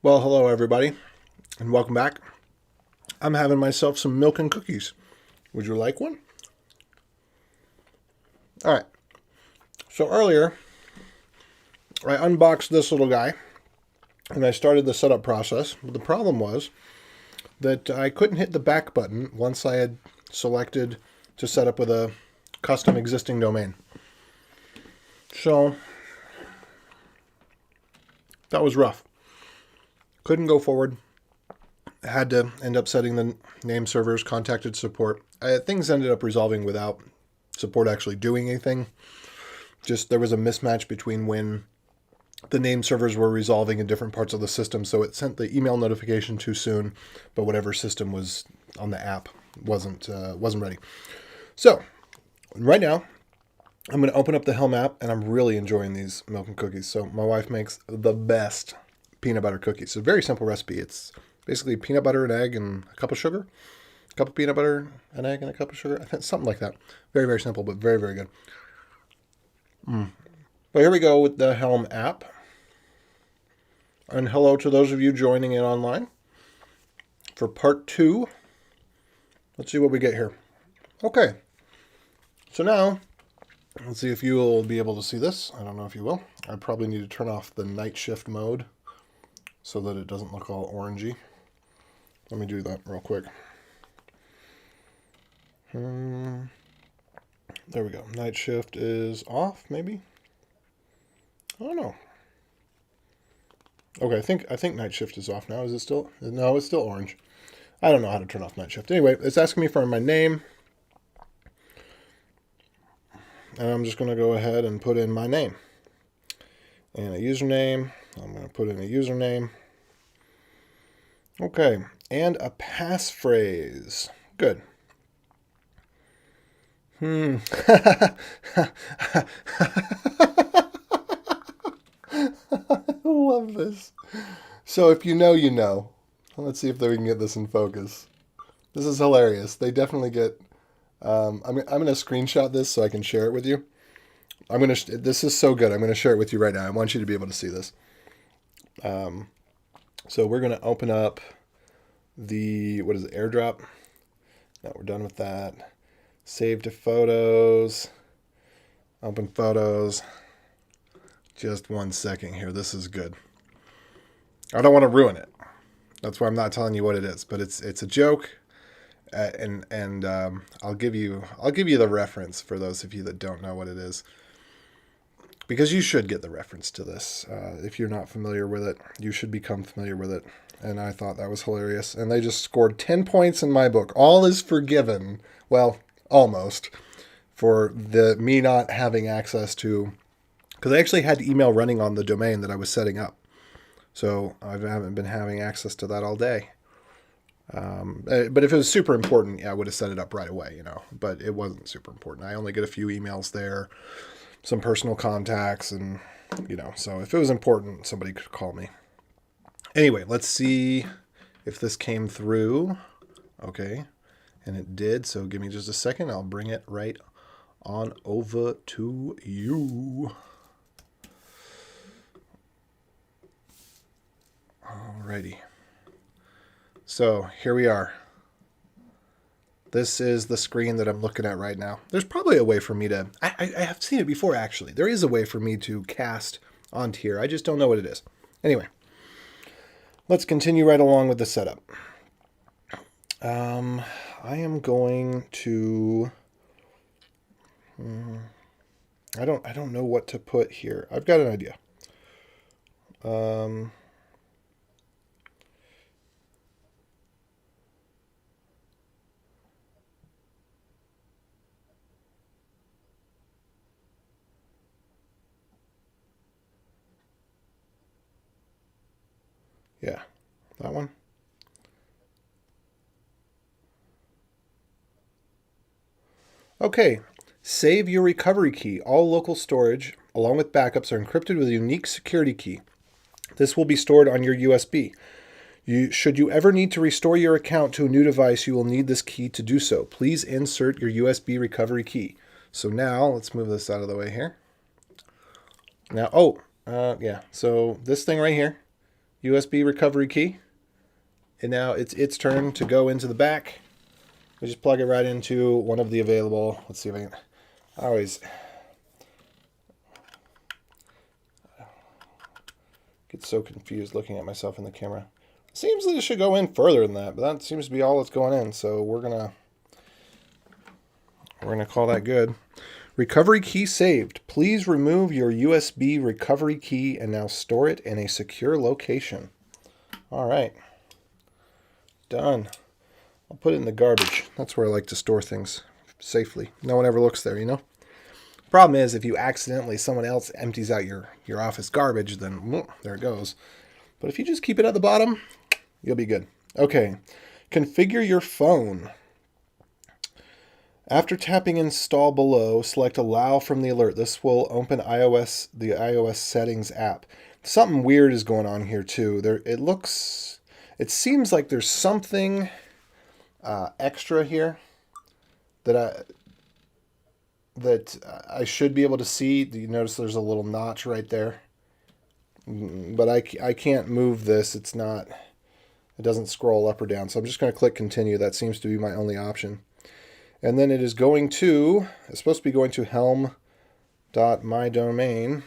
Well, hello everybody, and welcome back. I'm having myself some milk and cookies. Would you like one? All right. So earlier, I unboxed this little guy, and I started the setup process. The problem was that I couldn't hit the back button once I had selected to set up with a custom existing domain. So that was rough. Couldn't go forward. Had to end up setting the name servers, contacted support. Things ended up resolving without support actually doing anything. Just there was a mismatch between when the name servers were resolving in different parts of the system, so it sent the email notification too soon, but whatever system was on the app wasn't ready. So right now, I'm going to open up the Helm app, and I'm really enjoying these milk and cookies. So my wife makes the best peanut butter cookies. It's a very simple recipe. It's basically peanut butter, an egg, and a cup of sugar. A cup of peanut butter, an egg, and a cup of sugar. I think something like that. Very, very simple, but very, very good. But here we go with the Helm app. And hello to those of you joining in online for part 2. Let's see what we get here. Okay. So now, let's see if you will be able to see this. I don't know if you will. I probably need to turn off the night shift mode so that it doesn't look all orangey. Let me do that real quick. There we go. Night shift is off, maybe? I don't know. Okay, I think night shift is off now. Is it still? No, it's still orange. I don't know how to turn off night shift. Anyway, it's asking me for my name. And I'm just going to go ahead and put in my name. And a username. I'm going to put in a username. Okay, and a passphrase. Good. I love this. So if you know, you know. Let's see if we can get this in focus. This is hilarious. They definitely get... I'm going to screenshot this so I can share it with you. This is so good. I'm going to share it with you right now. I want you to be able to see this. So we're going to open up the, what is it, AirDrop? No, we're done with that. Save to photos. Open photos. Just 1 second here. This is good. I don't want to ruin it. That's why I'm not telling you what it is. But it's a joke, and I'll give you the reference for those of you that don't know what it is, because you should get the reference to this. If you're not familiar with it, you should become familiar with it. And I thought that was hilarious. And they just scored 10 points in my book. All is forgiven. Well, almost, for me not having access to, because I actually had email running on the domain that I was setting up. So I haven't been having access to that all day. But if it was super important, yeah, I would have set it up right away, But it wasn't super important. I only get a few emails there, some personal contacts, and, So if it was important, somebody could call me. Anyway, let's see if this came through. Okay. And it did, so give me just a second. I'll bring it right on over to you. Alrighty. So here we are. This is the screen that I'm looking at right now. There's probably a way for me to... I have seen it before, actually. There is a way for me to cast onto here. I just don't know what it is. Anyway, let's continue right along with the setup. I am going to... I don't know what to put here. I've got an idea. Yeah, that one. Okay, save your recovery key. All local storage, along with backups, are encrypted with a unique security key. This will be stored on your USB. Should you ever need to restore your account to a new device, you will need this key to do so. Please insert your USB recovery key. So now, let's move this out of the way here. Now, yeah, so this thing right here USB recovery key. And now it's its turn to go into the back. We just plug it right into one of the available. Let's see if I can. I always get so confused looking at myself in the camera. Seems that it should go in further than that, but that seems to be all that's going in. So we're gonna call that good. Recovery key saved. Please remove your USB recovery key and now store it in a secure location. All right. Done. I'll put it in the garbage. That's where I like to store things safely. No one ever looks there, you know? Problem is, if you accidentally, someone else empties out your office garbage, then there it goes. But if you just keep it at the bottom, you'll be good. Okay. Configure your phone. After tapping install below, select allow from the alert. This will open the iOS settings app. Something weird is going on here too. It seems like there's something extra here that I should be able to see. You notice there's a little notch right there, but I can't move this. It doesn't scroll up or down. So I'm just going to click continue. That seems to be my only option. And then it's supposed to be going to helm.mydomain.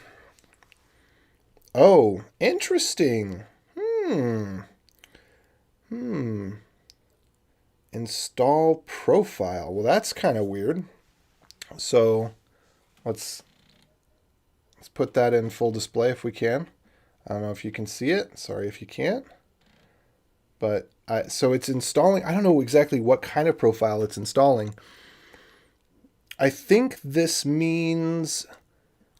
Oh, interesting. Install profile. Well, that's kind of weird. So let's put that in full display if we can. I don't know if you can see it. Sorry if you can't. But so it's installing. I don't know exactly what kind of profile it's installing. I think this means,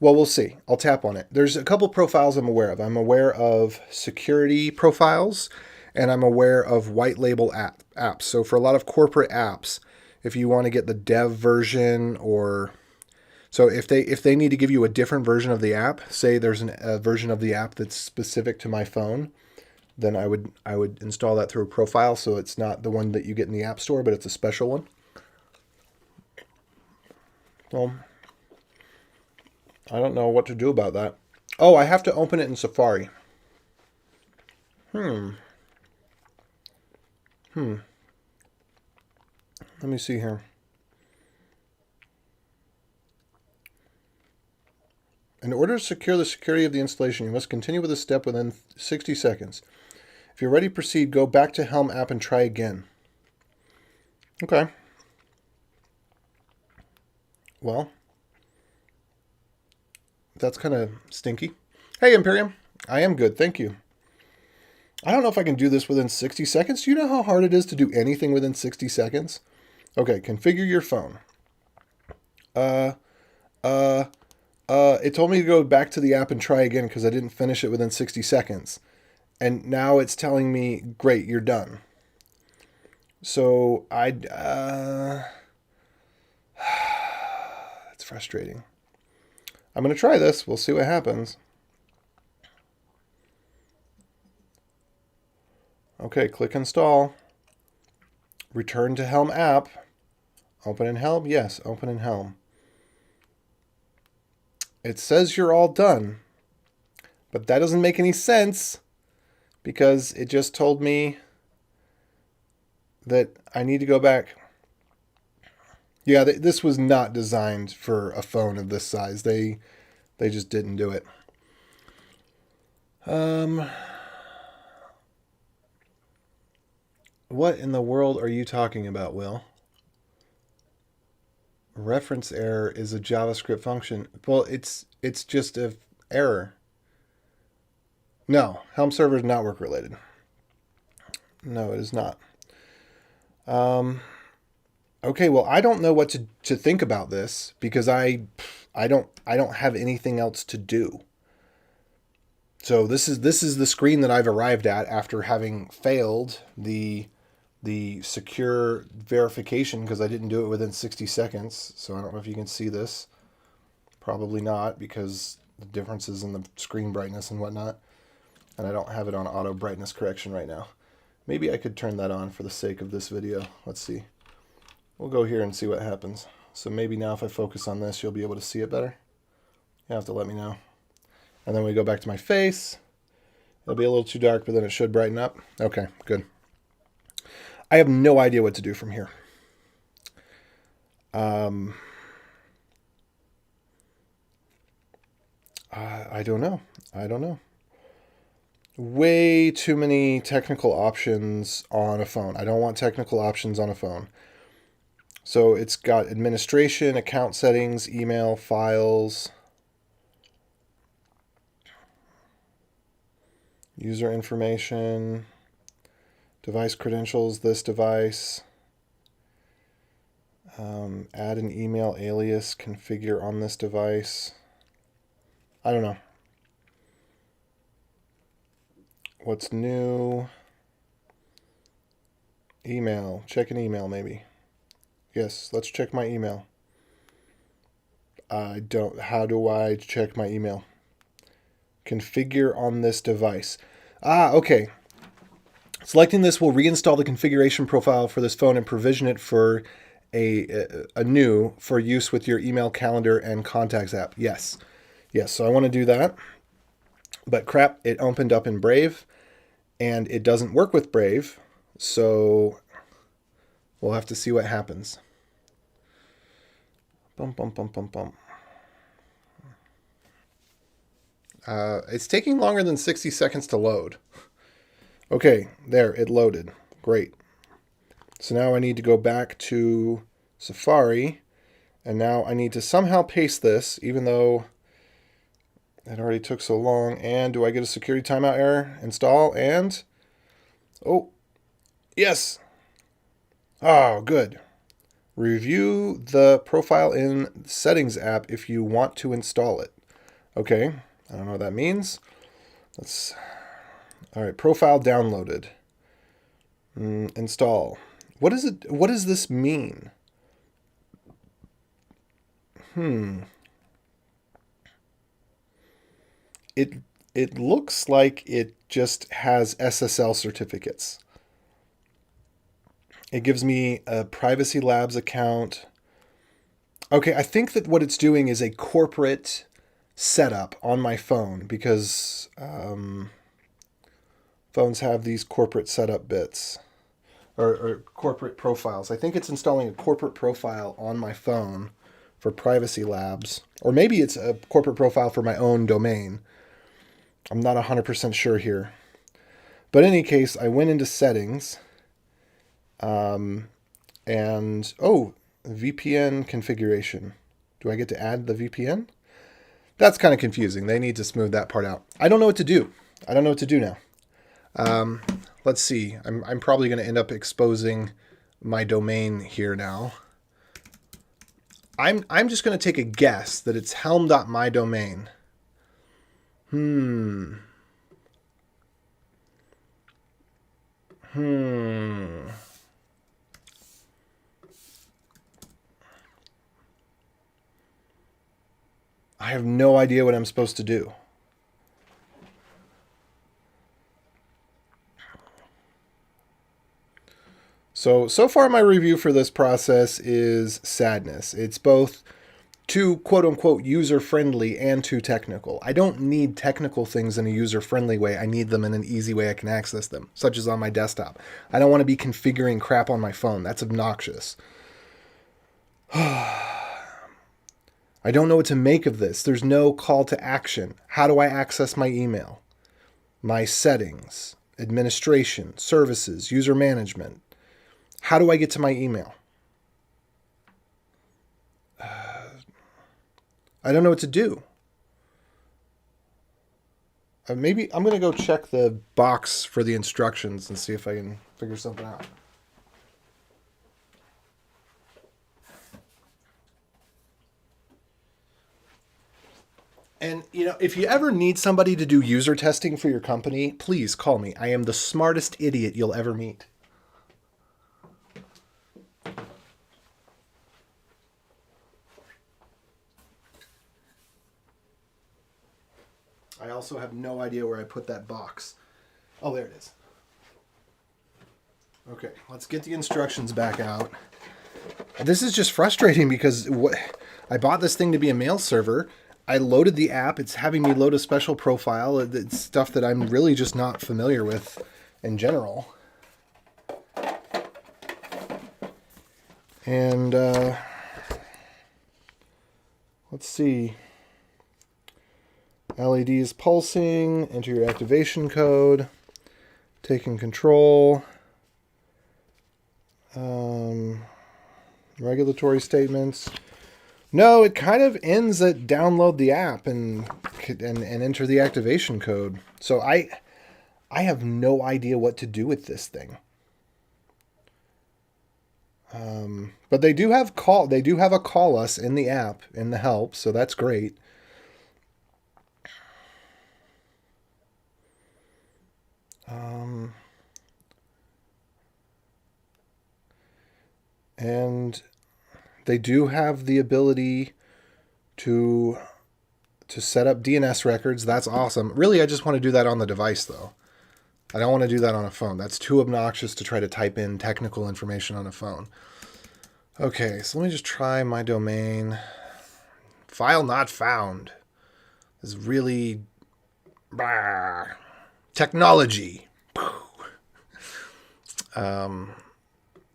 well, we'll see. I'll tap on it. There's a couple profiles I'm aware of. I'm aware of security profiles, and I'm aware of white label apps. So for a lot of corporate apps, if you want to get the dev version, so if they need to give you a different version of the app, say there's a version of the app that's specific to my phone, then I would install that through a profile, so it's not the one that you get in the App Store, but it's a special one. Well, I don't know what to do about that. Oh, I have to open it in Safari. Let me see here. In order to secure the security of the installation, you must continue with this step within 60 seconds. If you're ready to proceed, go back to Helm app and try again. Okay. Well, that's kind of stinky. Hey, Imperium. I am good, thank you. I don't know if I can do this within 60 seconds. Do you know how hard it is to do anything within 60 seconds? Okay, configure your phone. It told me to go back to the app and try again because I didn't finish it within 60 seconds. And now it's telling me, great, you're done. So that's frustrating. I'm going to try this. We'll see what happens. Okay, click install. Return to Helm app. Open in Helm? Yes, open in Helm. It says you're all done, but that doesn't make any sense because it just told me that I need to go back. Yeah, this was not designed for a phone of this size. They just didn't do it. What in the world are you talking about, Will? Reference error is a JavaScript function. Well, it's just an error. No, Helm server is not work related. No, it is not. Okay, well, I don't know what to think about this because I don't have anything else to do. So this is the screen that I've arrived at after having failed the secure verification because I didn't do it within 60 seconds. So I don't know if you can see this. Probably not because the differences in the screen brightness and whatnot. And I don't have it on auto brightness correction right now. Maybe I could turn that on for the sake of this video. Let's see. We'll go here and see what happens. So maybe now if I focus on this, you'll be able to see it better. You have to let me know. And then we go back to my face. It'll be a little too dark, but then it should brighten up. Okay, good. I have no idea what to do from here. I don't know. I don't know. Way too many technical options on a phone. I don't want technical options on a phone. So it's got administration, account settings, email, files, user information, device credentials, this device, add an email alias, configure on this device. I don't know. What's new? Email. Check an email, maybe. Yes, let's check my email. I don't. How do I check my email? Configure on this device. Okay. Selecting this will reinstall the configuration profile for this phone and provision it for a new for use with your email, calendar, and contacts app. Yes. Yes, so I want to do that. But crap, it opened up in Brave, and it doesn't work with Brave, so we'll have to see what happens. Bum, bum, bum, bum, bum. It's taking longer than 60 seconds to load. Okay, there, it loaded. Great. So now I need to go back to Safari, and now I need to somehow paste this, even though it already took so long. And do I get a security timeout error? Install and... Oh, yes. Oh, good. Review the profile in Settings app if you want to install it. Okay, I don't know what that means. All right, profile downloaded. Install. What is it? What does this mean? It looks like it just has SSL certificates. It gives me a Privacy Labs account. Okay, I think that what it's doing is a corporate setup on my phone because phones have these corporate setup bits or corporate profiles. I think it's installing a corporate profile on my phone for Privacy Labs, or maybe it's a corporate profile for my own domain. I'm not 100% sure here. But in any case, I went into settings and, VPN configuration. Do I get to add the VPN? That's kind of confusing. They need to smooth that part out. I don't know what to do. I don't know what to do now. Let's see. I'm probably going to end up exposing my domain here now. I'm just going to take a guess that it's helm.mydomain. I have no idea what I'm supposed to do. So far my review for this process is sadness. It's both too quote-unquote user-friendly and too technical. I don't need technical things in a user-friendly way. I need them in an easy way I can access them, such as on my desktop. I don't want to be configuring crap on my phone. That's obnoxious. I don't know what to make of this. There's no call to action. How do I access my email? My settings, administration, services, user management. How do I get to my email? I don't know what to do. Maybe I'm going to go check the box for the instructions and see if I can figure something out. And, if you ever need somebody to do user testing for your company, please call me. I am the smartest idiot you'll ever meet. I also have no idea where I put that box. Oh, there it is. Okay, let's get the instructions back out. This is just frustrating because I bought this thing to be a mail server. I loaded the app. It's having me load a special profile. It's stuff that I'm really just not familiar with in general. And let's see. LED is pulsing. Enter your activation code. Taking control. Regulatory statements. No, it kind of ends at download the app and enter the activation code. So I have no idea what to do with this thing. But they do have a call us in the app in the help, so that's great. And they do have the ability to set up DNS records. That's awesome. Really, I just want to do that on the device, though. I don't want to do that on a phone. That's too obnoxious to try to type in technical information on a phone. Okay, so let me just try my domain. File not found. This is really... technology.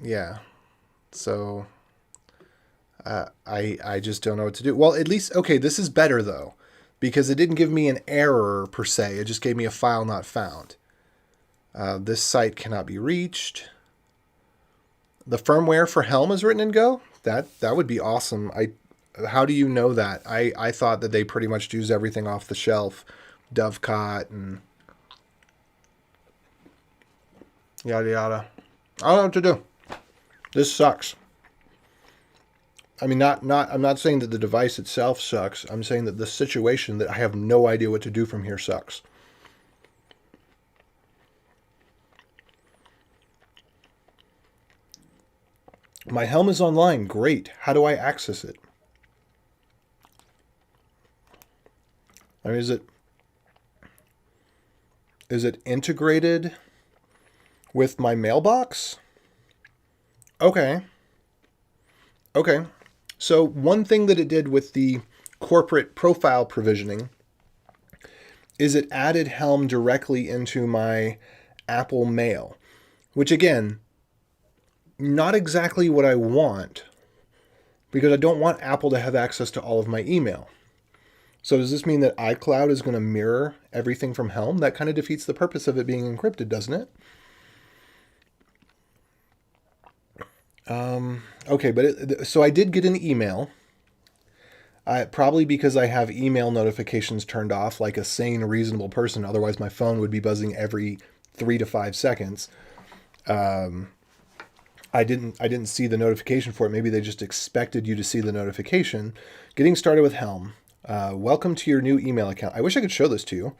Yeah. So... I just don't know what to do. Well, at least, okay, this is better, though, because it didn't give me an error, per se. It just gave me a file not found. This site cannot be reached. The firmware for Helm is written in Go? That would be awesome. How do you know that? I thought that they pretty much use everything off the shelf. Dovecot and yada yada. I don't know what to do. This sucks. I mean, I'm not saying that the device itself sucks. I'm saying that the situation that I have no idea what to do from here sucks. My Helm is online. Great. How do I access it? I mean, is it integrated with my mailbox? Okay. Okay. So one thing that it did with the corporate profile provisioning is it added Helm directly into my Apple Mail, which again, not exactly what I want, because I don't want Apple to have access to all of my email. So does this mean that iCloud is going to mirror everything from Helm? That kind of defeats the purpose of it being encrypted, doesn't it? Okay, but so I did get an email. Probably because I have email notifications turned off like a sane, reasonable person. Otherwise, my phone would be buzzing every 3 to 5 seconds. I didn't see the notification for it. Maybe they just expected you to see the notification. Getting started with Helm. Welcome to your new email account. I wish I could show this to you,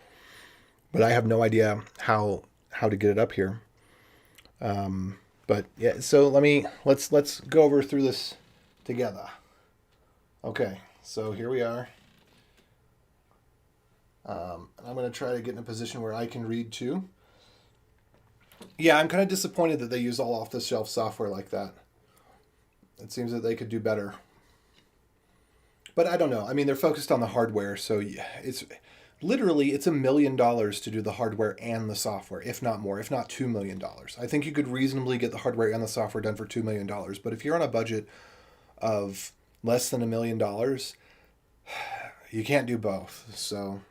but I have no idea how to get it up here. But yeah, so let's go over through this together. Okay, so here we are. I'm going to try to get in a position where I can read too. Yeah, I'm kind of disappointed that they use all off-the-shelf software like that. It seems that they could do better. But I don't know. I mean, they're focused on the hardware, so yeah, it's $1 million to do the hardware and the software, if not more, if not $2 million. I think you could reasonably get the hardware and the software done for $2 million. But if you're on a budget of less than $1 million, you can't do both. So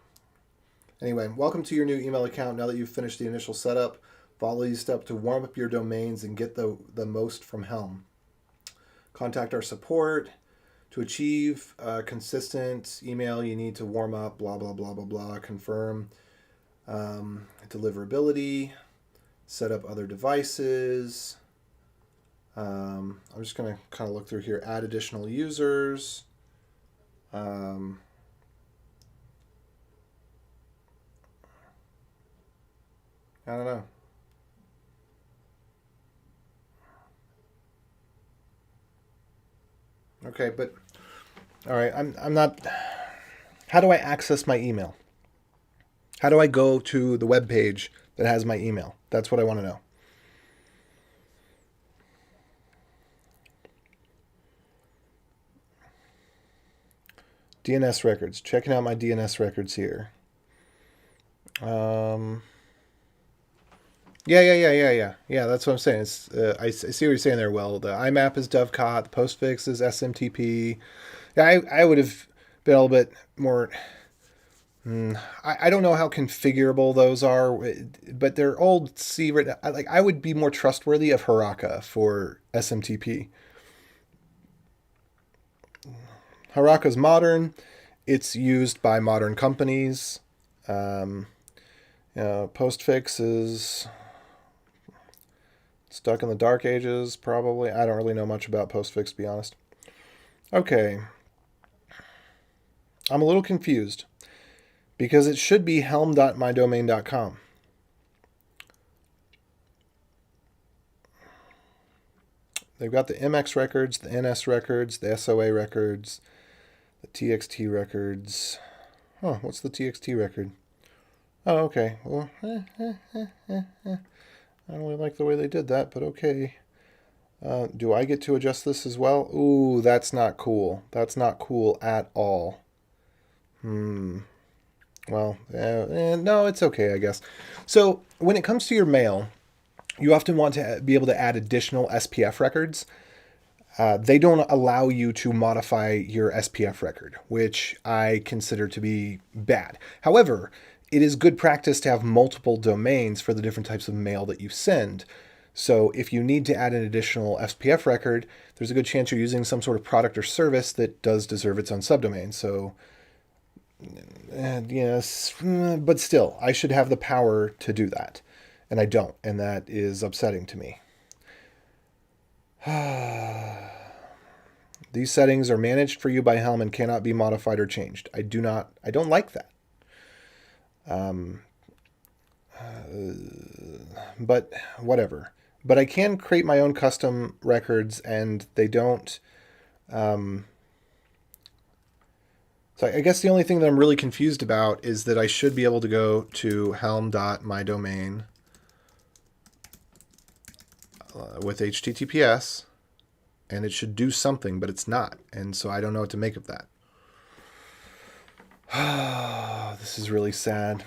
anyway, welcome to your new email account. Now that you've finished the initial setup, follow these steps to warm up your domains and get the most from Helm. Contact our support. To achieve consistent email, you need to warm up, blah, blah, blah, blah, blah, confirm deliverability, set up other devices. I'm just going to kind of look through here, add additional users. I don't know. Okay, but all right, I'm not. How do I access my email? How do I go to the web page that has my email? That's what I want to know. DNS records. Checking out my DNS records here. Yeah. That's what I'm saying. It's I see what you're saying there. Well, the IMAP is dovecot. The postfix is SMTP. Yeah, I would have been a little bit more. I don't know how configurable those are, but they're old C. Like I would be more trustworthy of Haraka for SMTP. Haraka's modern. It's used by modern companies. Postfix is stuck in the dark ages, probably. I don't really know much about postfix, to be honest. Okay. I'm a little confused because it should be helm.mydomain.com. They've got the MX records, the NS records, the SOA records, the TXT records. Oh, what's the TXT record? Oh, okay. Well, I don't really like the way they did that, but okay. Do I get to adjust this as well? Ooh, that's not cool. That's not cool at all. Well, no, it's okay, I guess. So when it comes to your mail, you often want to be able to add additional SPF records. They don't allow you to modify your SPF record, which I consider to be bad. However, it is good practice to have multiple domains for the different types of mail that you send. So if you need to add an additional SPF record, there's a good chance you're using some sort of product or service that does deserve its own subdomain. So yes, but still, I should have the power to do that. And I don't, and that is upsetting to me. These settings are managed for you by Helm and cannot be modified or changed. I don't like that. But whatever. But I can create my own custom records, and they don't. So I guess the only thing that I'm really confused about is that I should be able to go to helm.mydomain with HTTPS, and it should do something, but it's not. And so I don't know what to make of that. This is really sad.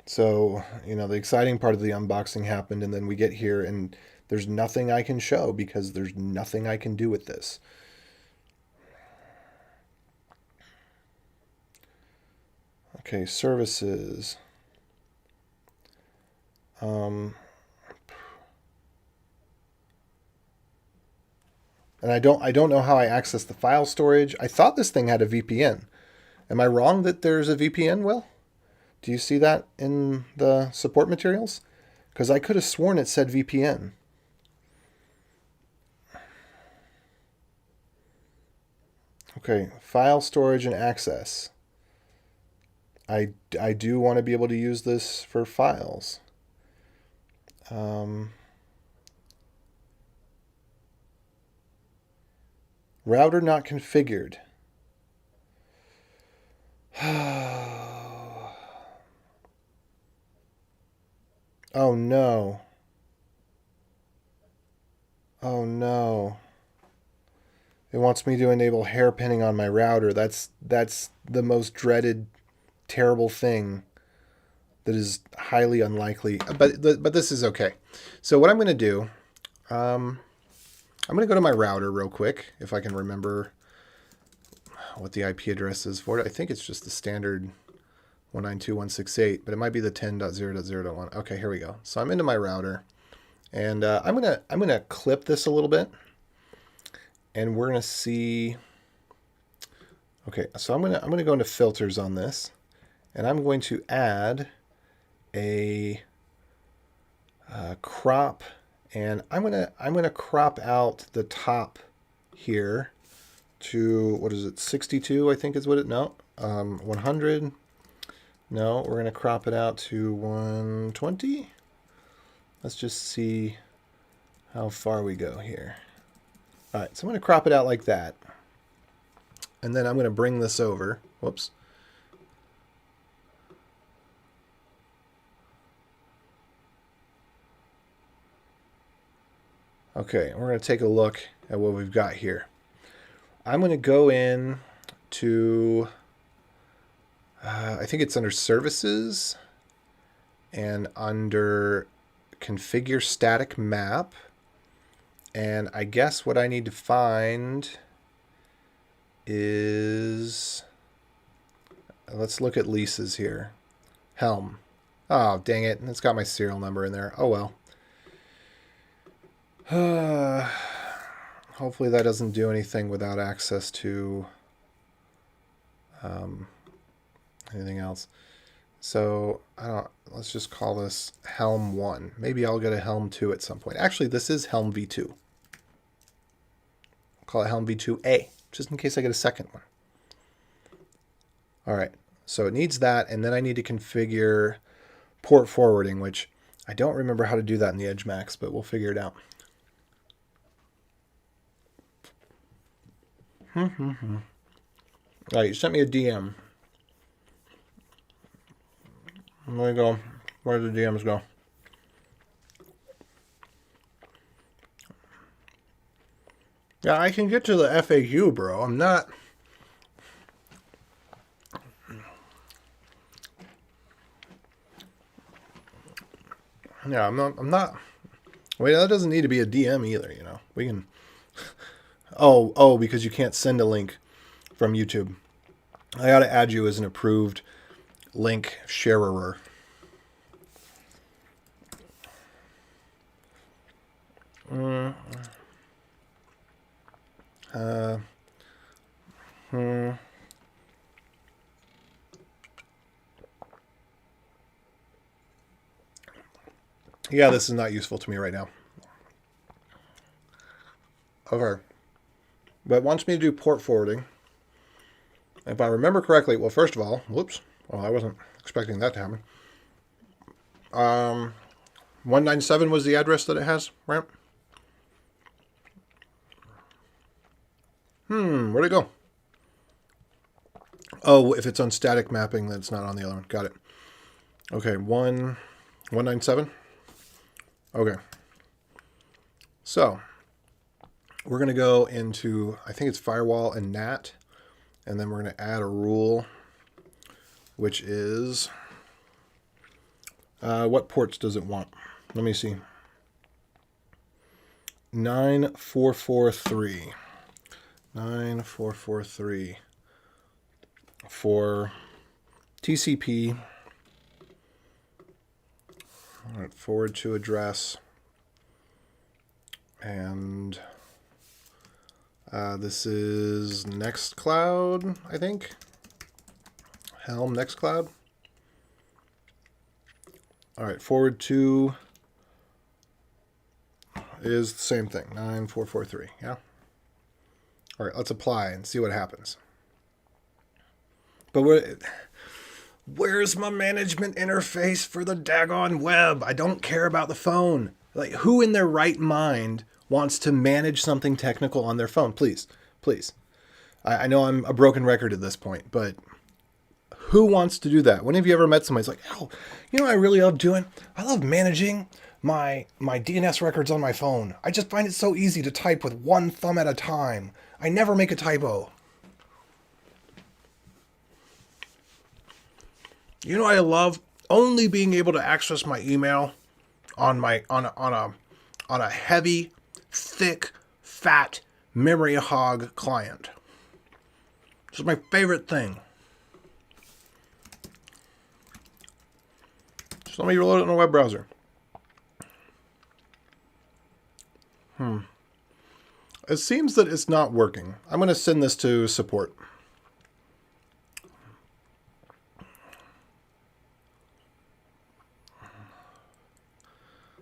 So, the exciting part of the unboxing happened, and then we get here, and there's nothing I can show because there's nothing I can do with this. Okay, services. And I don't know how I access the file storage. I thought this thing had a VPN. Am I wrong that there's a VPN, Will? Do you see that in the support materials? Because I could have sworn it said VPN. Okay, file storage and access. I do want to be able to use this for files. Router not configured. Oh no. Oh no. It wants me to enable hairpinning on my router. That's the most dreaded, terrible thing that is highly unlikely. But this is okay. So what I'm going to do, I'm going to go to my router real quick, if I can remember what the IP address is for it. I think it's just the standard 192.168, but it might be the 10.0.0.1. Okay, here we go. So I'm into my router, and I'm gonna clip this a little bit, and we're gonna see. Okay, so I'm gonna go into filters on this, and I'm going to add a crop, and I'm gonna crop out the top here to, what is it, 62? I think is what it. No, 100. No, we're going to crop it out to 120. Let's just see how far we go here. All right, so I'm going to crop it out like that. And then I'm going to bring this over. Whoops. Okay, we're going to take a look at what we've got here. I'm going to go in to, I think it's under services and under configure static map. And I guess what I need to find is, let's look at leases here. Helm. Oh, dang it. It's got my serial number in there. Oh, well. Hopefully that doesn't do anything without access to anything else. So let's just call this Helm 1. Maybe I'll get a Helm 2 at some point. Actually, this is Helm V2. I'll call it Helm V2A, just in case I get a second one. All right, so it needs that, and then I need to configure port forwarding, which I don't remember how to do that in the Edge Max, but we'll figure it out. All right, you sent me a DM. Where go? Where do the DMs go? Yeah, I can get to the FAQ, bro. I'm not. Yeah, I'm not. Wait, that doesn't need to be a DM either, you know. We can. Oh, because you can't send a link from YouTube. I got to add you as an approved link sharer. Yeah, this is not useful to me right now. Okay. But it wants me to do port forwarding. If I remember correctly, well, first of all, whoops. Well, I wasn't expecting that to happen. 197 was the address that it has, right? Where'd it go? Oh, if it's on static mapping, then it's not on the other one. Got it. Okay, 197. Okay. So, we're going to go into, I think it's firewall and NAT, and then we're going to add a rule, which is, what ports does it want? Let me see. 9443. 9443 for TCP. All right, forward to address. And this is Nextcloud, I think. Helm Nextcloud. All right, forward to is the same thing, 9443, yeah? All right, let's apply and see what happens. But where's my management interface for the daggone web? I don't care about the phone. Like, who in their right mind wants to manage something technical on their phone? Please, please. I know I'm a broken record at this point, but who wants to do that? When have you ever met somebody who's like, oh, you know what I really love doing? I love managing my DNS records on my phone. I just find it so easy to type with one thumb at a time. I never make a typo. You know what I love? Only being able to access my email on a heavy, thick, fat memory hog client. This is my favorite thing. Just let me load it in a web browser. It seems that it's not working. I'm going to send this to support.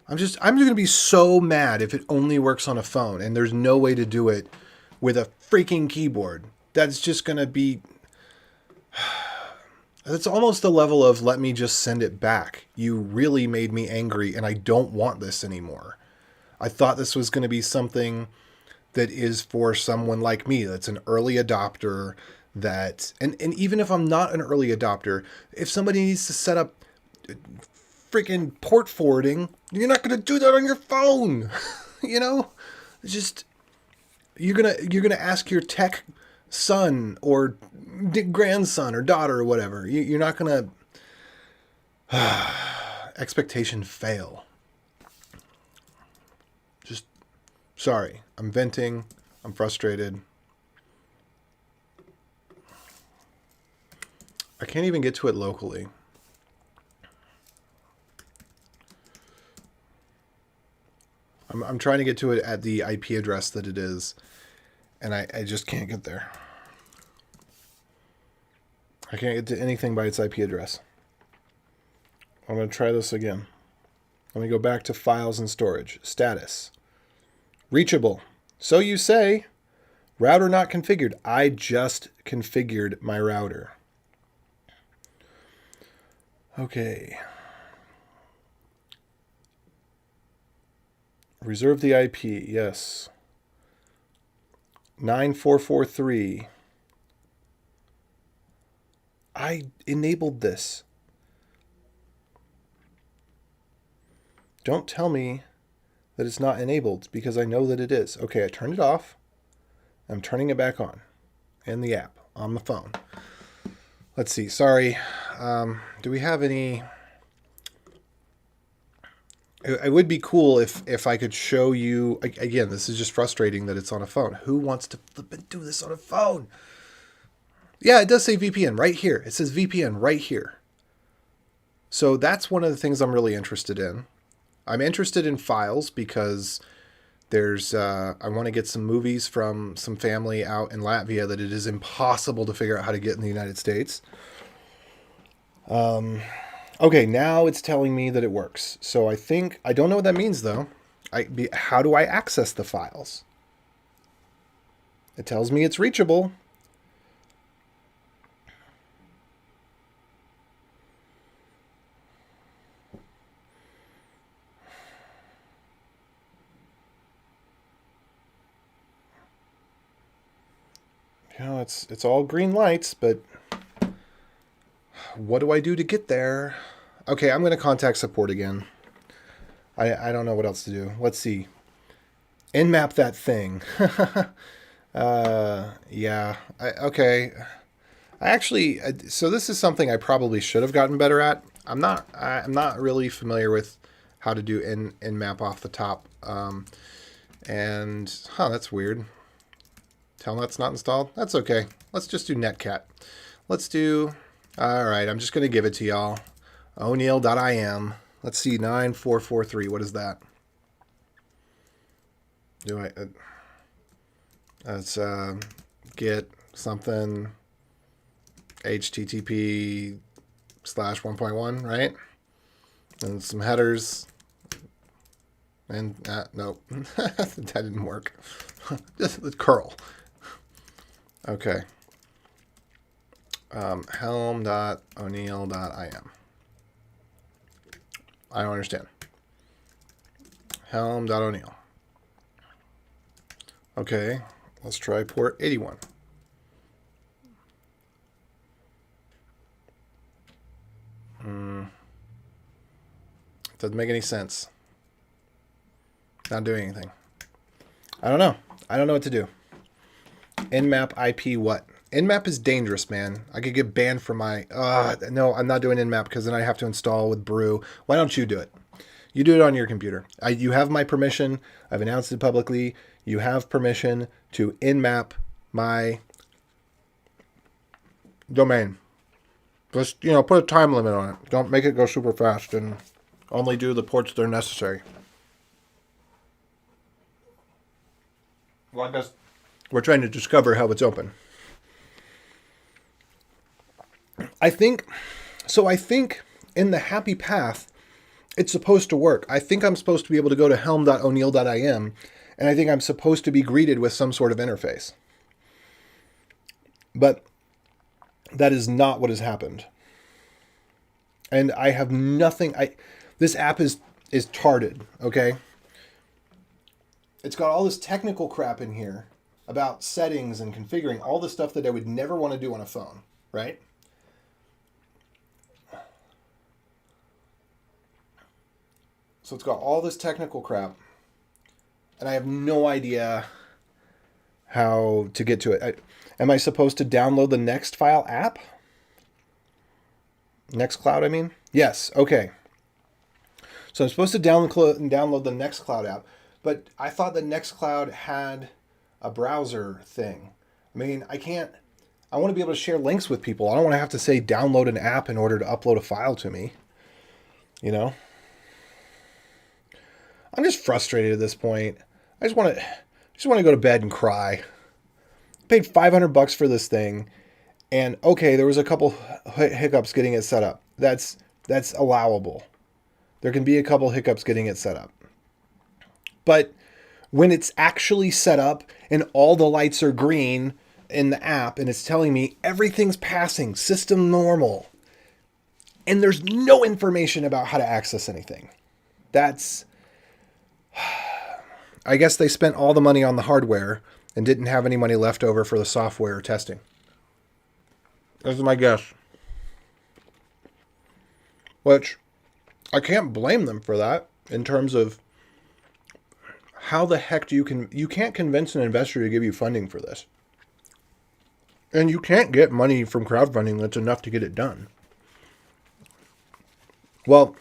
I'm going to be so mad if it only works on a phone and there's no way to do it with a freaking keyboard. That's just going to be... It's almost the level of let me just send it back. You really made me angry and I don't want this anymore. I thought this was going to be something that is for someone like me, that's an early adopter, that, and even if I'm not an early adopter, if somebody needs to set up freaking port forwarding, you're not going to do that on your phone. You know, it's just, You're gonna ask your tech son or grandson or daughter or whatever. You're not gonna expectation fail. Just sorry. I'm venting. I'm frustrated. I can't even get to it locally. I'm trying to get to it at the IP address that it is, and I just can't get there. I can't get to anything by its IP address. I'm going to try this again. Let me go back to files and storage. Status. Reachable. So you say. Router not configured. I just configured my router. Okay. Reserve the IP. Yes. 9443. I enabled this. Don't tell me that it's not enabled because I know that it is. Okay, I turned it off. I'm turning it back on in the app on the phone. Let's see. Sorry. Do we have any... It would be cool if I could show you... Again, this is just frustrating that it's on a phone. Who wants to flip and do this on a phone? Yeah, it does say VPN right here. It says VPN right here. So that's one of the things I'm really interested in. I'm interested in files because there's... I want to get some movies from some family out in Latvia that it is impossible to figure out how to get in the United States. Okay, now it's telling me that it works. So I think... I don't know what that means, though. How do I access the files? It tells me it's reachable. You know, it's all green lights, but... What do I do to get there? Okay, I'm going to contact support again. I don't know what else to do. Let's see. Nmap that thing. Yeah. Okay. So this is something I probably should have gotten better at. I'm not really familiar with how to do nmap off the top. That's weird. Telnet's not installed. That's okay. Let's just do netcat. Let's do... All right, I'm just going to give it to y'all. O'Neill.im. Let's see, 9443. What is that? Let's get something HTTP/1.1, right? And some headers. And nope, that didn't work. Just curl. Okay. Helm.O'Neill.im. I don't understand. Helm.O'Neill. Okay, let's try port 81. Doesn't make any sense. Not doing anything. I don't know. I don't know what to do. Nmap IP what? Nmap is dangerous, man. I could get banned from my... no, I'm not doing Nmap because then I have to install with Brew. Why don't you do it? You do it on your computer. You have my permission. I've announced it publicly. You have permission to Nmap my domain. Just, put a time limit on it. Don't make it go super fast and only do the ports that are necessary. Well, I guess we're trying to discover how it's open. I think in the happy path, it's supposed to work. I think I'm supposed to be able to go to helm.o'neill.im, and I think I'm supposed to be greeted with some sort of interface. But that is not what has happened. And I have nothing... This app is tarded, okay? It's got all this technical crap in here about settings and configuring, all the stuff that I would never want to do on a phone, right? So it's got all this technical crap, and I have no idea how to get to it. Am I supposed to download the Nextfile app? Nextcloud, I mean? Yes, okay. So I'm supposed to download the Nextcloud app, but I thought the Nextcloud had a browser thing. I mean, I want to be able to share links with people. I don't want to have to say download an app in order to upload a file to me. You know? I'm just frustrated at this point. I just want to go to bed and cry. I paid $500 for this thing, and okay, there was a couple hiccups getting it set up. That's allowable. There can be a couple hiccups getting it set up. But when it's actually set up and all the lights are green in the app and it's telling me everything's passing, system normal, and there's no information about how to access anything. I guess they spent all the money on the hardware and didn't have any money left over for the software testing. That's my guess. Which, I can't blame them for that in terms of how the heck you can't convince an investor to give you funding for this. And you can't get money from crowdfunding that's enough to get it done. Well,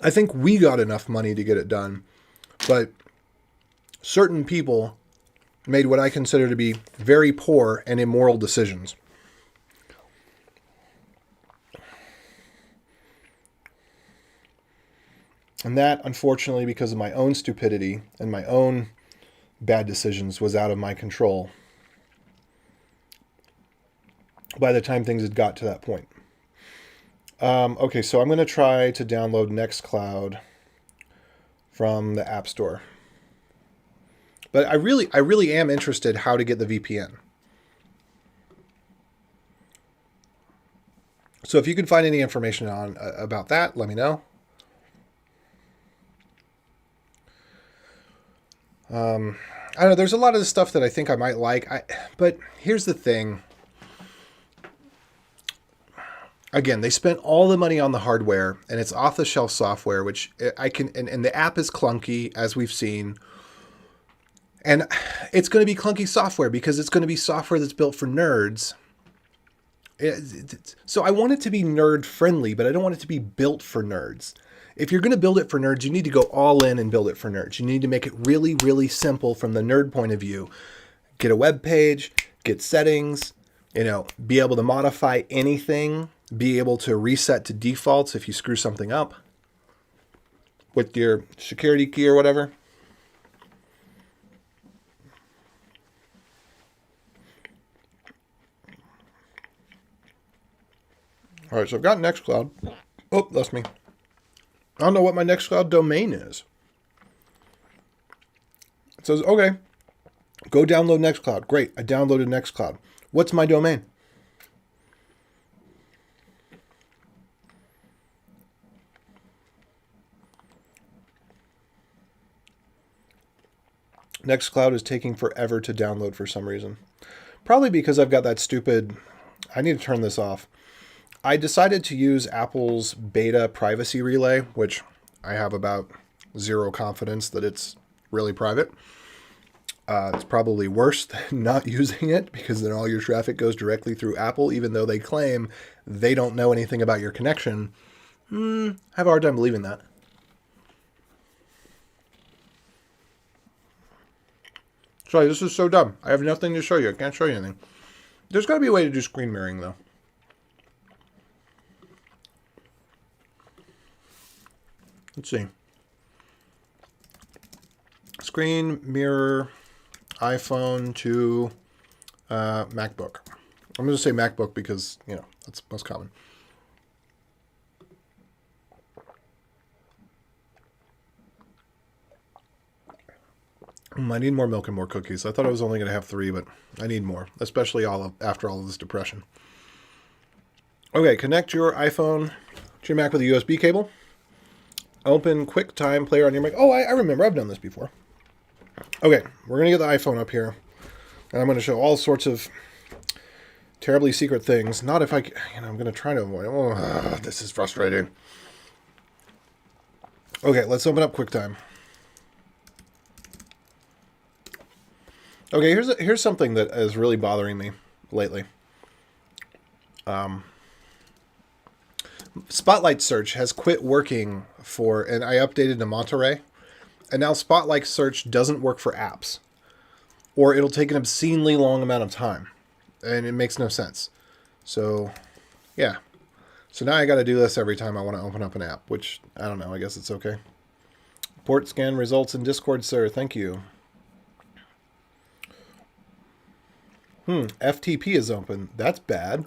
I think we got enough money to get it done, but certain people made what I consider to be very poor and immoral decisions. And that, unfortunately, because of my own stupidity and my own bad decisions, was out of my control by the time things had got to that point. Okay, so I'm going to try to download Nextcloud from the App Store. But I really am interested how to get the VPN. So if you can find any information on about that, let me know. I don't know. There's a lot of the stuff that I think I might like. But here's the thing. Again, they spent all the money on the hardware, and it's off-the-shelf software, which I can. And the app is clunky, as we've seen. And it's going to be clunky software because it's going to be software that's built for nerds. So I want it to be nerd-friendly, but I don't want it to be built for nerds. If you're going to build it for nerds, you need to go all in and build it for nerds. You need to make it really, really simple from the nerd point of view. Get a web page, get settings, be able to modify anything, be able to reset to defaults if you screw something up with your security key or whatever. All right, so I've got Nextcloud. Oh, that's me. I don't know what my Nextcloud domain is. It says, okay, go download Nextcloud. Great, I downloaded Nextcloud. What's my domain? Nextcloud is taking forever to download for some reason. Probably because I've got that stupid... I need to turn this off. I decided to use Apple's beta privacy relay, which I have about zero confidence that it's really private. It's probably worse than not using it because then all your traffic goes directly through Apple, even though they claim they don't know anything about your connection. I have a hard time believing that. Sorry, this is so dumb. I have nothing to show you. I can't show you anything. There's got to be a way to do screen mirroring, though. Let's see. Screen mirror iPhone to MacBook. I'm going to say MacBook because, that's most common. I need more milk and more cookies. I thought I was only going to have 3, but I need more, especially after all of this depression. Okay, connect your iPhone to your Mac with a USB cable. Open QuickTime Player on your Mac. Oh, I remember. I've done this before. Okay, we're going to get the iPhone up here. And I'm going to show all sorts of terribly secret things. Not if I'm going to try to avoid. Oh, this is frustrating. Okay, let's open up QuickTime. Okay, here's something that is really bothering me lately. Spotlight Search has quit working for, and I updated to Monterey, and now Spotlight Search doesn't work for apps, or it'll take an obscenely long amount of time, and it makes no sense. So, yeah. So now I got to do this every time I want to open up an app, which I don't know. I guess it's okay. Port scan results in Discord, sir. Thank you. FTP is open. That's bad.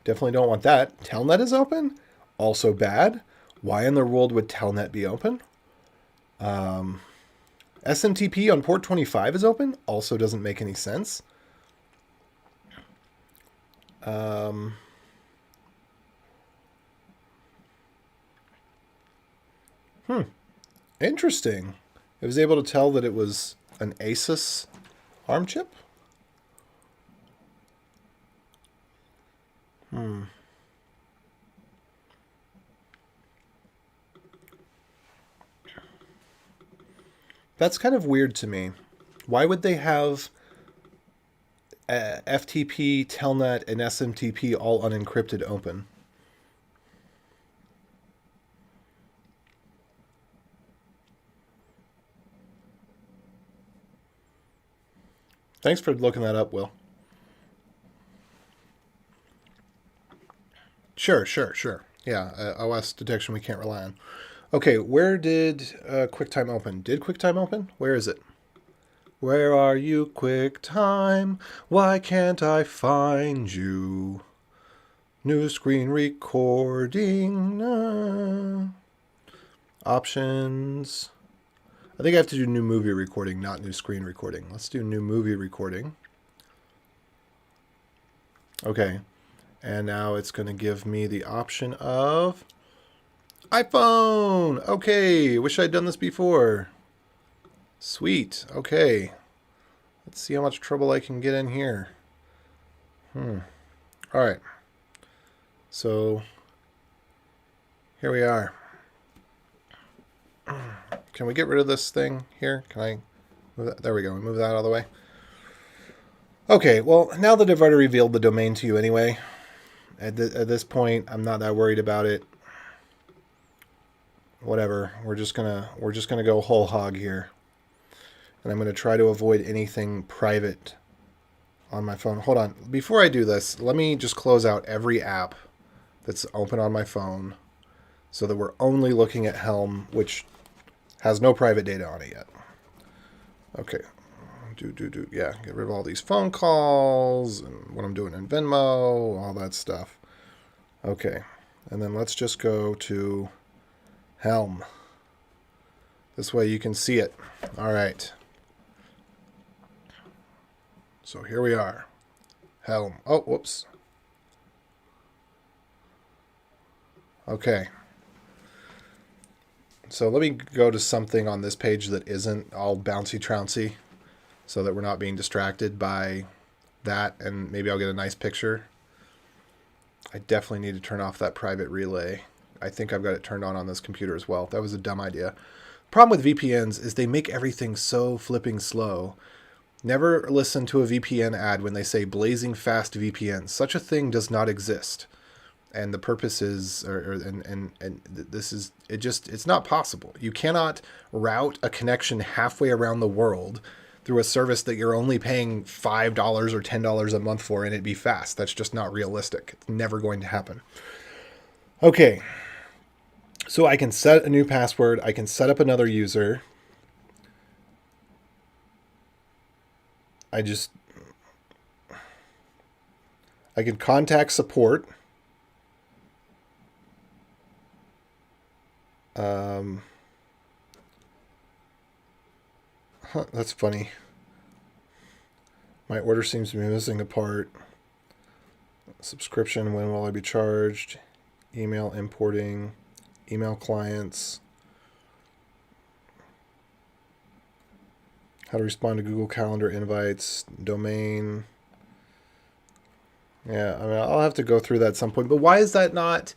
Definitely don't want that. Telnet is open. Also bad. Why in the world would Telnet be open? SMTP on port 25 is open. Also doesn't make any sense. Interesting. It was able to tell that it was an Asus ARM chip. That's kind of weird to me. Why would they have FTP, Telnet, and SMTP all unencrypted open? Thanks for looking that up, Will. Sure. Yeah, OS detection we can't rely on. Okay, where did QuickTime open? Did QuickTime open? Where is it? Where are you, QuickTime? Why can't I find you? New screen recording. Options. I think I have to do new movie recording, not new screen recording. Let's do new movie recording. Okay. And now it's going to give me the option of iPhone. Okay. Wish I'd done this before. Sweet. Okay. Let's see how much trouble I can get in here. All right. So here we are. Can we get rid of this thing here? Can I move that? There we go. Move that out of the way. Okay, well, now that I've already revealed the domain to you anyway, at this point, I'm not that worried about it. Whatever. We're just gonna go whole hog here. And I'm gonna try to avoid anything private on my phone. Hold on. Before I do this, let me just close out every app that's open on my phone so that we're only looking at Helm, which has no private data on it yet. Okay. Yeah, get rid of all these phone calls and what I'm doing in Venmo, all that stuff. Okay. And then let's just go to Helm. This way you can see it. All right. So here we are. Helm. Oh, whoops. Okay. So let me go to something on this page that isn't all bouncy trouncy so that we're not being distracted by that, and maybe I'll get a nice picture. I definitely need to turn off that private relay. I think I've got it turned on this computer as well. That was a dumb idea. Problem with VPNs is they make everything so flipping slow. Never listen to a VPN ad when they say blazing fast VPN. Such a thing does not exist. And the purpose is, this is, it's not possible. You cannot route a connection halfway around the world through a service that you're only paying $5 or $10 a month for and it'd be fast. That's just not realistic. It's never going to happen. Okay. So I can set a new password. I can set up another user. I can contact support. That's funny. My order seems to be missing a part. Subscription, when will I be charged? Email importing, email clients. How to respond to Google Calendar invites, domain. Yeah, I mean, I'll have to go through that at some point. But why is that not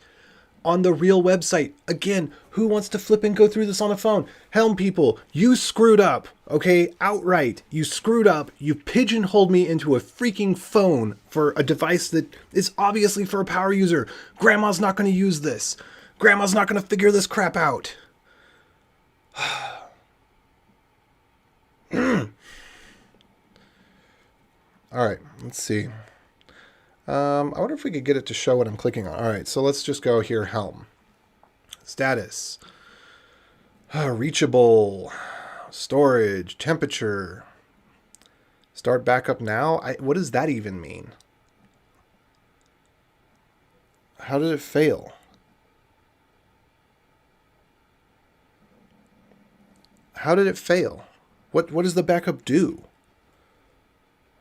on the real website. Again, who wants to flip and go through this on a phone? Helm people, you screwed up, okay? Outright. You screwed up. You pigeonholed me into a freaking phone for a device that is obviously for a power user. Grandma's not going to use this. Grandma's not going to figure this crap out. All right, let's see. I wonder if we could get it to show what I'm clicking on. All right, so let's just go here, Helm. Status. Reachable. Storage. Temperature. Start backup now? What does that even mean? How did it fail? How did it fail? What does the backup do?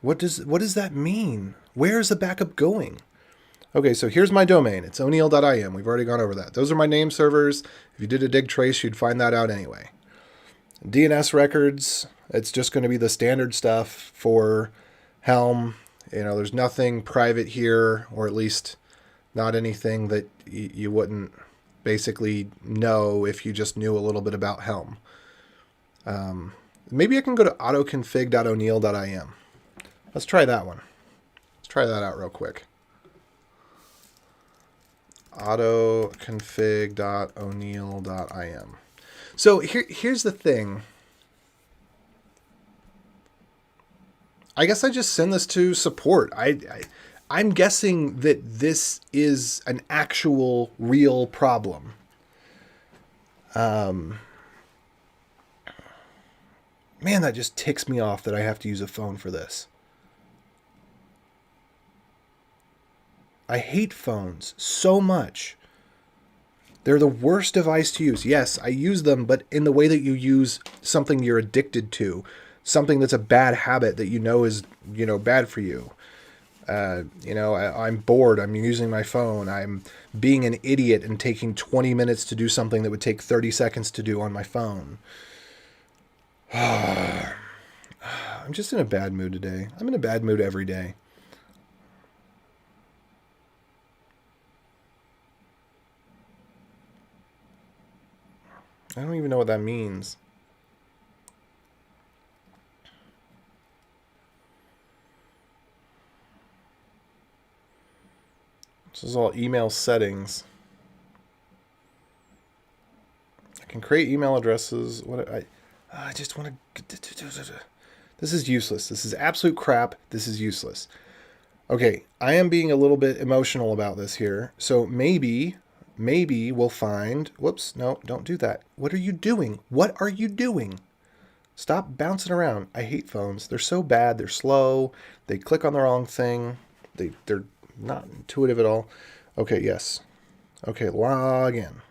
What does that mean? Where is the backup going? Okay, so here's my domain. It's o'neil.im. We've already gone over that. Those are my name servers. If you did a dig trace, you'd find that out anyway. DNS records, it's just going to be the standard stuff for Helm. You know, there's nothing private here, or at least not anything that you wouldn't basically know if you just knew a little bit about Helm. Maybe I can go to autoconfig.o'neil.im. Let's try that one. Let's try that out real quick. autoconfig.o'neil.im. So here's the thing. I guess I just send this to support. I'm guessing that this is an actual real problem. Man, that just ticks me off that I have to use a phone for this. I hate phones so much. They're the worst device to use. Yes, I use them, but in the way that you use something you're addicted to, something that's a bad habit that you know is, bad for you. I'm bored. I'm using my phone. I'm being an idiot and taking 20 minutes to do something that would take 30 seconds to do on my phone. I'm just in a bad mood today. I'm in a bad mood every day. I don't even know what that means. This is all email settings. I can create email addresses. I just want to... This is useless. This is absolute crap. This is useless. Okay, I am being a little bit emotional about this here. So maybe we'll find... Whoops, no, don't do that. What are you doing? What are you doing? Stop bouncing around. I hate phones. They're so bad. They're slow. They click on the wrong thing. They're not intuitive at all. Okay, yes. Okay, log in.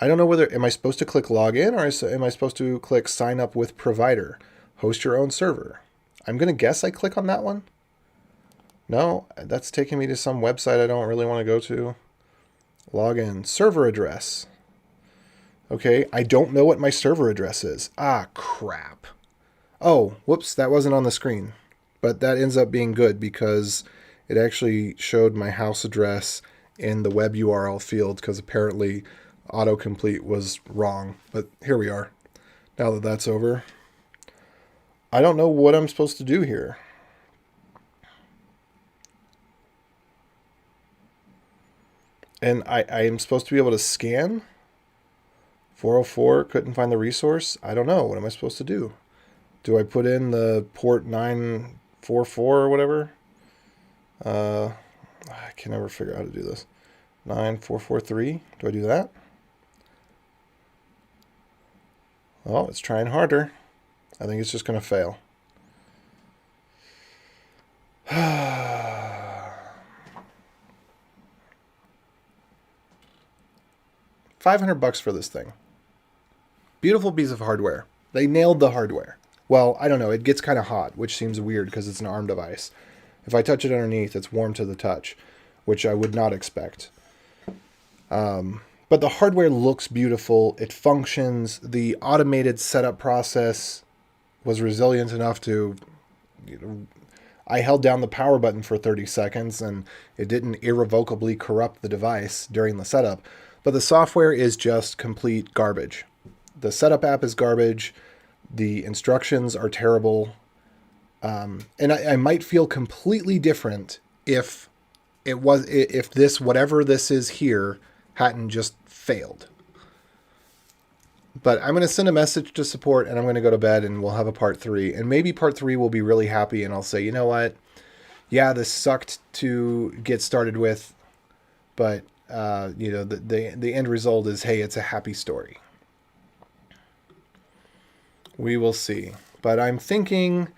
I don't know whether... Am I supposed to click login or am I supposed to click sign up with provider? Host your own server. I'm going to guess I click on that one. No, that's taking me to some website I don't really want to go to. Login. Server address. Okay, I don't know what my server address is. Ah, crap. Oh, whoops, that wasn't on the screen. But that ends up being good because it actually showed my house address in the web URL field because apparently autocomplete was wrong. But here we are. Now that that's over. I don't know what I'm supposed to do here. And I am supposed to be able to scan. 404, couldn't find the resource. I don't know. What am I supposed to do? Do I put in the port 944 or whatever? I can never figure out how to do this. 9443. Do I do that? Oh, it's trying harder. I think it's just going to fail. $500 for this thing. Beautiful piece of hardware. They nailed the hardware. Well, I don't know. It gets kind of hot, which seems weird because it's an ARM device. If I touch it underneath, it's warm to the touch, which I would not expect. But the hardware looks beautiful. It functions. The automated setup process was resilient enough to, I held down the power button for 30 seconds and it didn't irrevocably corrupt the device during the setup. But the software is just complete garbage. The setup app is garbage. The instructions are terrible. And I might feel completely different if this, whatever this is here, hadn't just failed. But I'm going to send a message to support and I'm going to go to bed and we'll have a part 3. And maybe part 3 will be really happy and I'll say, you know what? Yeah, this sucked to get started with, but the end result is, hey, it's a happy story. We will see. But I'm thinking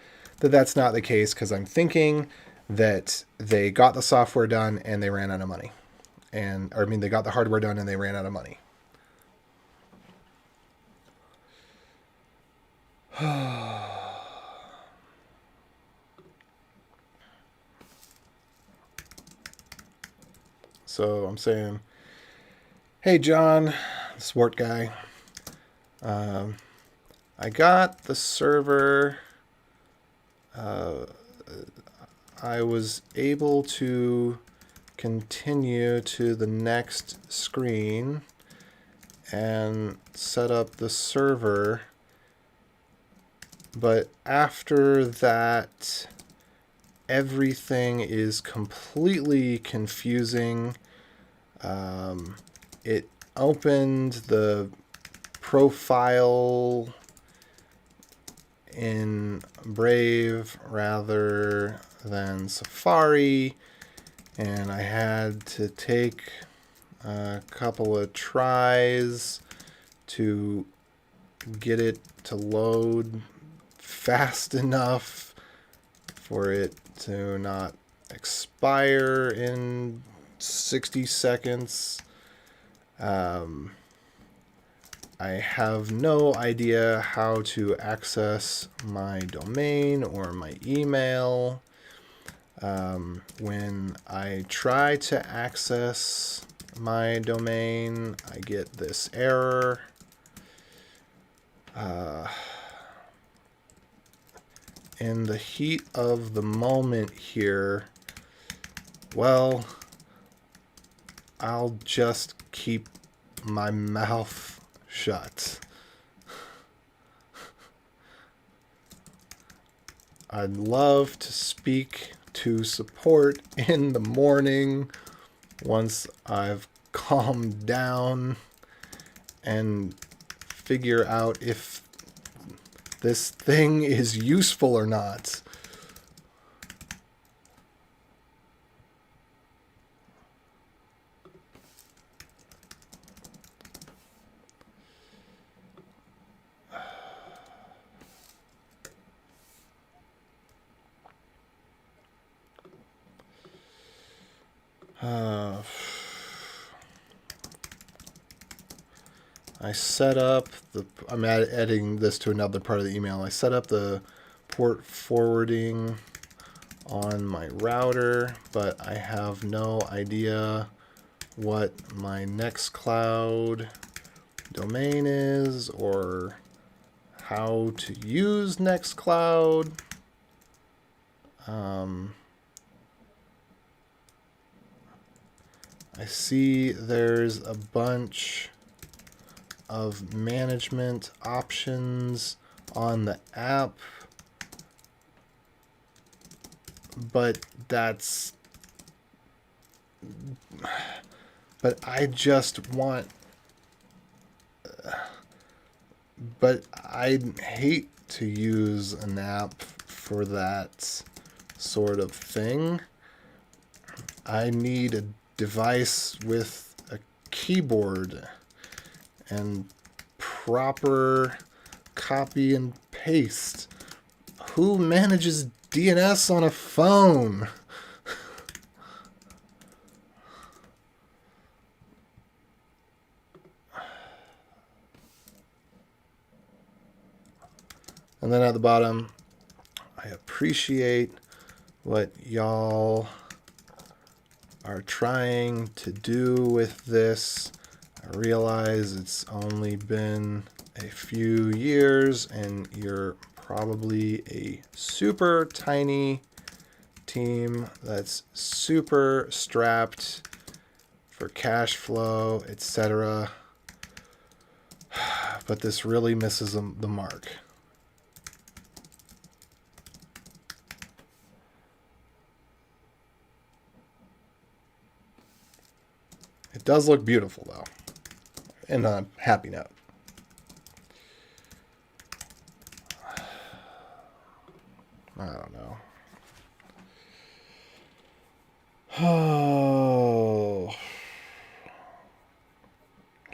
that that's not the case because I'm thinking that they got the software done and they ran out of money. They got the hardware done and they ran out of money. So I'm saying, hey, John, the swart guy, I got the server. I was able to continue to the next screen and set up the server. But after that, everything is completely confusing. It opened the profile in Brave rather than Safari, and I had to take a couple of tries to get it to load fast enough for it to not expire in 60 seconds. I have no idea how to access my domain or my email. When I try to access my domain, I get this error. In the heat of the moment here, well, I'll just keep my mouth shut. I'd love to speak to support in the morning once I've calmed down and figure out if this thing is useful or not. I set up I'm adding this to another part of the email. I set up the port forwarding on my router, but I have no idea what my Nextcloud domain is or how to use Nextcloud. I see there's a bunch of management options on the app, but I just want, but I hate to use an app for that sort of thing. I need a device with a keyboard and proper copy and paste. Who manages DNS on a phone? And then at the bottom, I appreciate what y'all are trying to do with this. I realize it's only been a few years and you're probably a super tiny team that's super strapped for cash flow, etc. But this really misses the mark. It does look beautiful, though, and on a happy note. I don't know. Oh.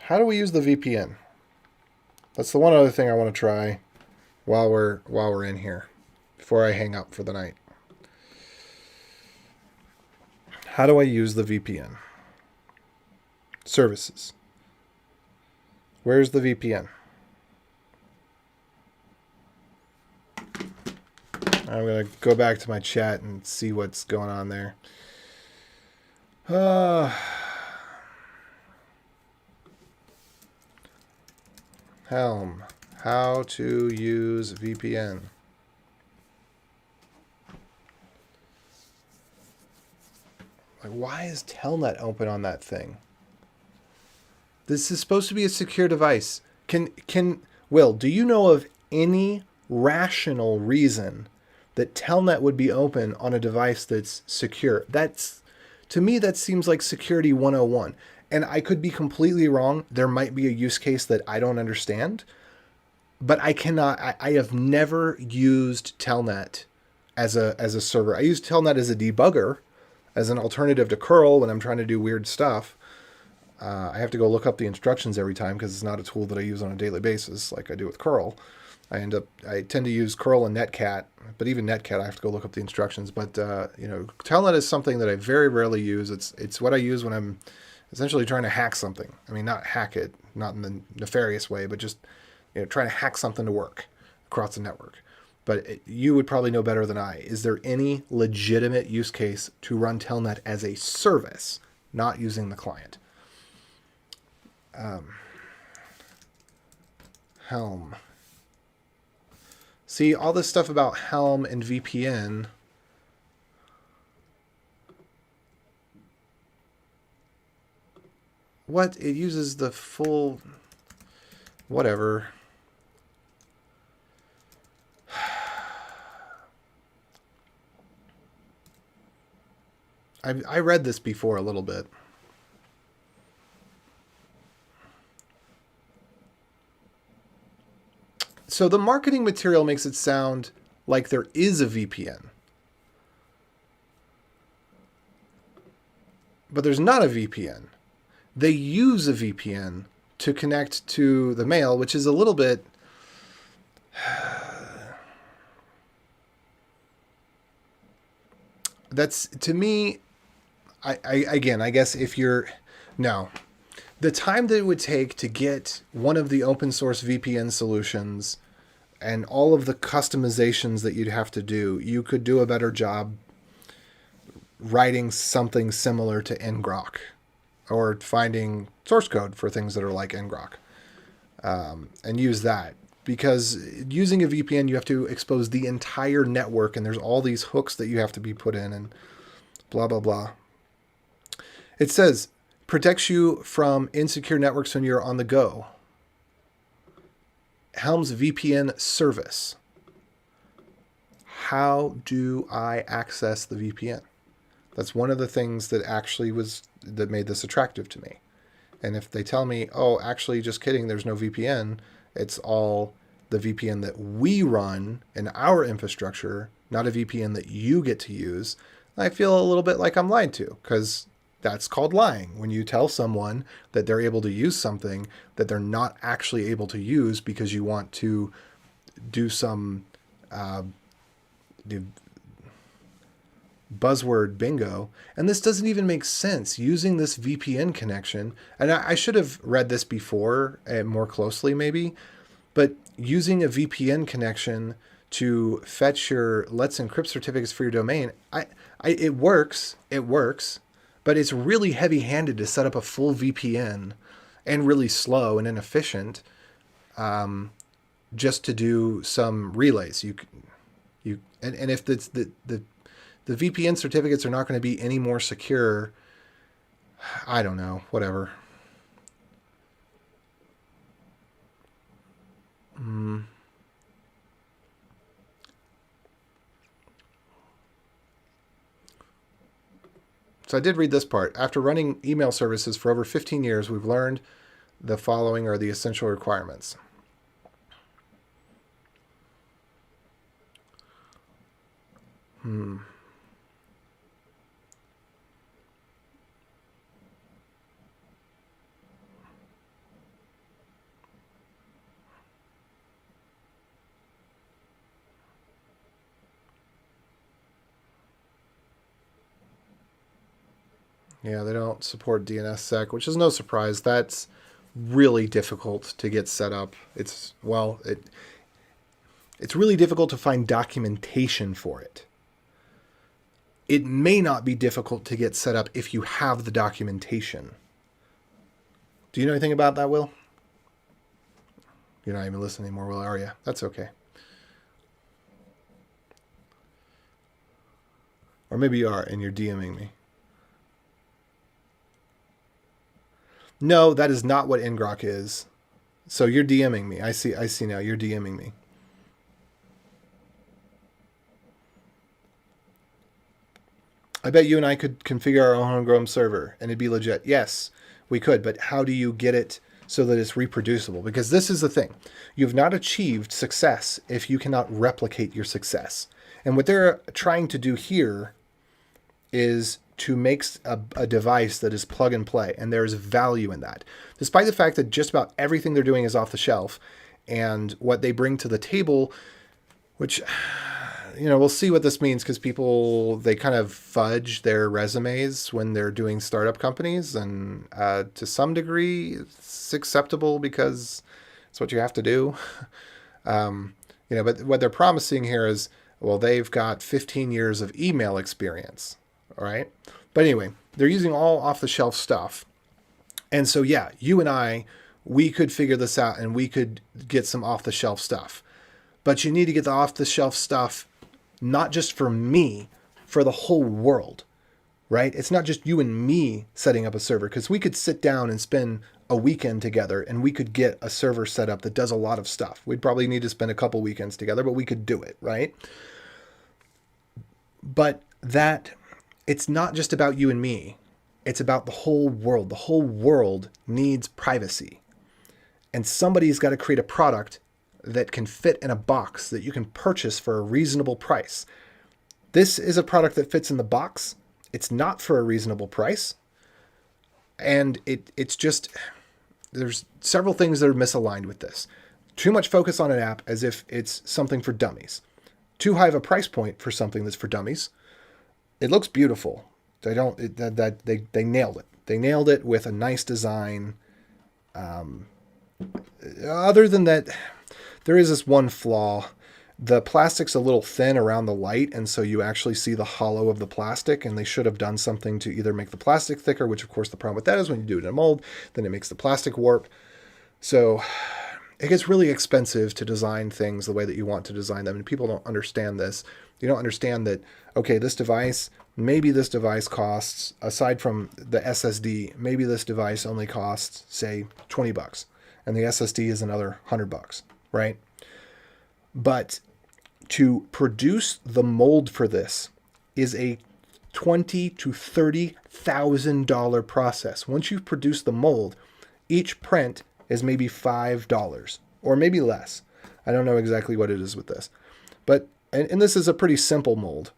How do we use the VPN? That's the one other thing I want to try while we're in here before I hang up for the night. How do I use the VPN? Services. Where's the VPN? I'm going to go back to my chat and see what's going on there. Helm. How to use VPN. Like, why is Telnet open on that thing? This is supposed to be a secure device. Will, do you know of any rational reason that Telnet would be open on a device that's secure? To me, that seems like security 101. And I could be completely wrong. There might be a use case that I don't understand. But I have never used Telnet as a server. I use Telnet as a debugger, as an alternative to curl when I'm trying to do weird stuff. I have to go look up the instructions every time because it's not a tool that I use on a daily basis like I do with curl. I tend to use curl and netcat, but even netcat I have to go look up the instructions. But Telnet is something that I very rarely use. It's what I use when I'm essentially trying to hack something. I mean, not hack it, not in the nefarious way, but just trying to hack something to work across the network. But you would probably know better than I. Is there any legitimate use case to run Telnet as a service, not using the client? Helm. See, all this stuff about Helm and VPN. What? It uses the full... Whatever. I read this before a little bit. So the marketing material makes it sound like there is a VPN. But there's not a VPN. They use a VPN to connect to the mail, which is a little bit... That's, to me, I guess if you're... No. The time that it would take to get one of the open source VPN solutions and all of the customizations that you'd have to do, you could do a better job writing something similar to ngrok or finding source code for things that are like ngrok and use that. Because using a VPN, you have to expose the entire network and there's all these hooks that you have to be put in and blah, blah, blah. It says... protects you from insecure networks when you're on the go. Helm's VPN service. How do I access the VPN? That's one of the things that actually that made this attractive to me. And if they tell me, oh, actually, just kidding, there's no VPN, it's all the VPN that we run in our infrastructure, not a VPN that you get to use, I feel a little bit like I'm lied to, because that's called lying. When you tell someone that they're able to use something that they're not actually able to use because you want to do some buzzword bingo. And this doesn't even make sense. Using this VPN connection, and I should have read this before more closely maybe, but using a VPN connection to fetch your Let's Encrypt certificates for your domain, it works, but it's really heavy-handed to set up a full VPN and really slow and inefficient just to do some relays. And if it's the The VPN certificates are not going to be any more secure. I don't know, whatever. So I did read this part. After running email services for over 15 years, we've learned the following are the essential requirements. Yeah, they don't support DNSSEC, which is no surprise. That's really difficult to get set up. It's really difficult to find documentation for it. It may not be difficult to get set up if you have the documentation. Do you know anything about that, Will? You're not even listening anymore, Will, are you? That's okay. Or maybe you are and you're DMing me. No, that is not what ngrok is. So you're DMing me. I see now. You're DMing me. I bet you and I could configure our own homegrown server and it'd be legit. Yes, we could, but how do you get it so that it's reproducible? Because this is the thing. You've not achieved success if you cannot replicate your success. And what they're trying to do here is to make a device that is plug and play, and there's value in that. Despite the fact that just about everything they're doing is off the shelf, and what they bring to the table, which, you know, we'll see what this means, because people, they kind of fudge their resumes when they're doing startup companies, and to some degree, it's acceptable because it's what you have to do. You know, but what they're promising here is, well, they've got 15 years of email experience. All right. But anyway, they're using all off the shelf stuff. And so, yeah, you and I, we could figure this out and we could get some off the shelf stuff. But you need to get the off the shelf stuff, not just for me, for the whole world, right? It's not just you and me setting up a server, because we could sit down and spend a weekend together and we could get a server set up that does a lot of stuff. We'd probably need to spend a couple weekends together, but we could do it, right? But that... it's not just about you and me. It's about the whole world. The whole world needs privacy. And somebody's got to create a product that can fit in a box that you can purchase for a reasonable price. This is a product that fits in the box. It's not for a reasonable price. And it's just, there's several things that are misaligned with this. Too much focus on an app as if it's something for dummies. Too high of a price point for something that's for dummies. It looks beautiful. They nailed it. They nailed it with a nice design. Other than that, there is this one flaw. The plastic's a little thin around the light, and so you actually see the hollow of the plastic, and they should have done something to either make the plastic thicker, which of course the problem with that is when you do it in a mold, then it makes the plastic warp. So it gets really expensive to design things the way that you want to design them, and people don't understand this. You don't understand that, okay, maybe this device costs, aside from the SSD, maybe this device only costs, say, $20, and the SSD is another $100, right? But to produce the mold for this is a $20,000 to $30,000 process. Once you've produced the mold, each print is maybe $5 or maybe less. I don't know exactly what it is with this, but and this is a pretty simple mold.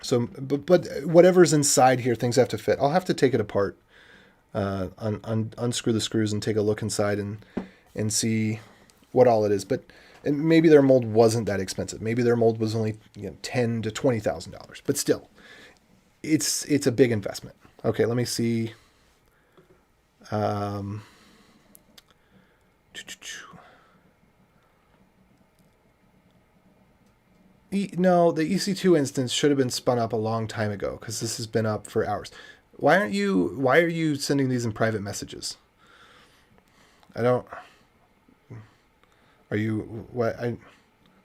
So, but whatever's inside here, things have to fit. I'll have to take it apart, unscrew the screws and take a look inside and see what all it is. But and maybe their mold wasn't that expensive. Maybe their mold was only $10,000 to $20,000. But still, it's a big investment. Okay, let me see. No, the EC2 instance should have been spun up a long time ago, because this has been up for hours. Why are you sending these in private messages? Are you what?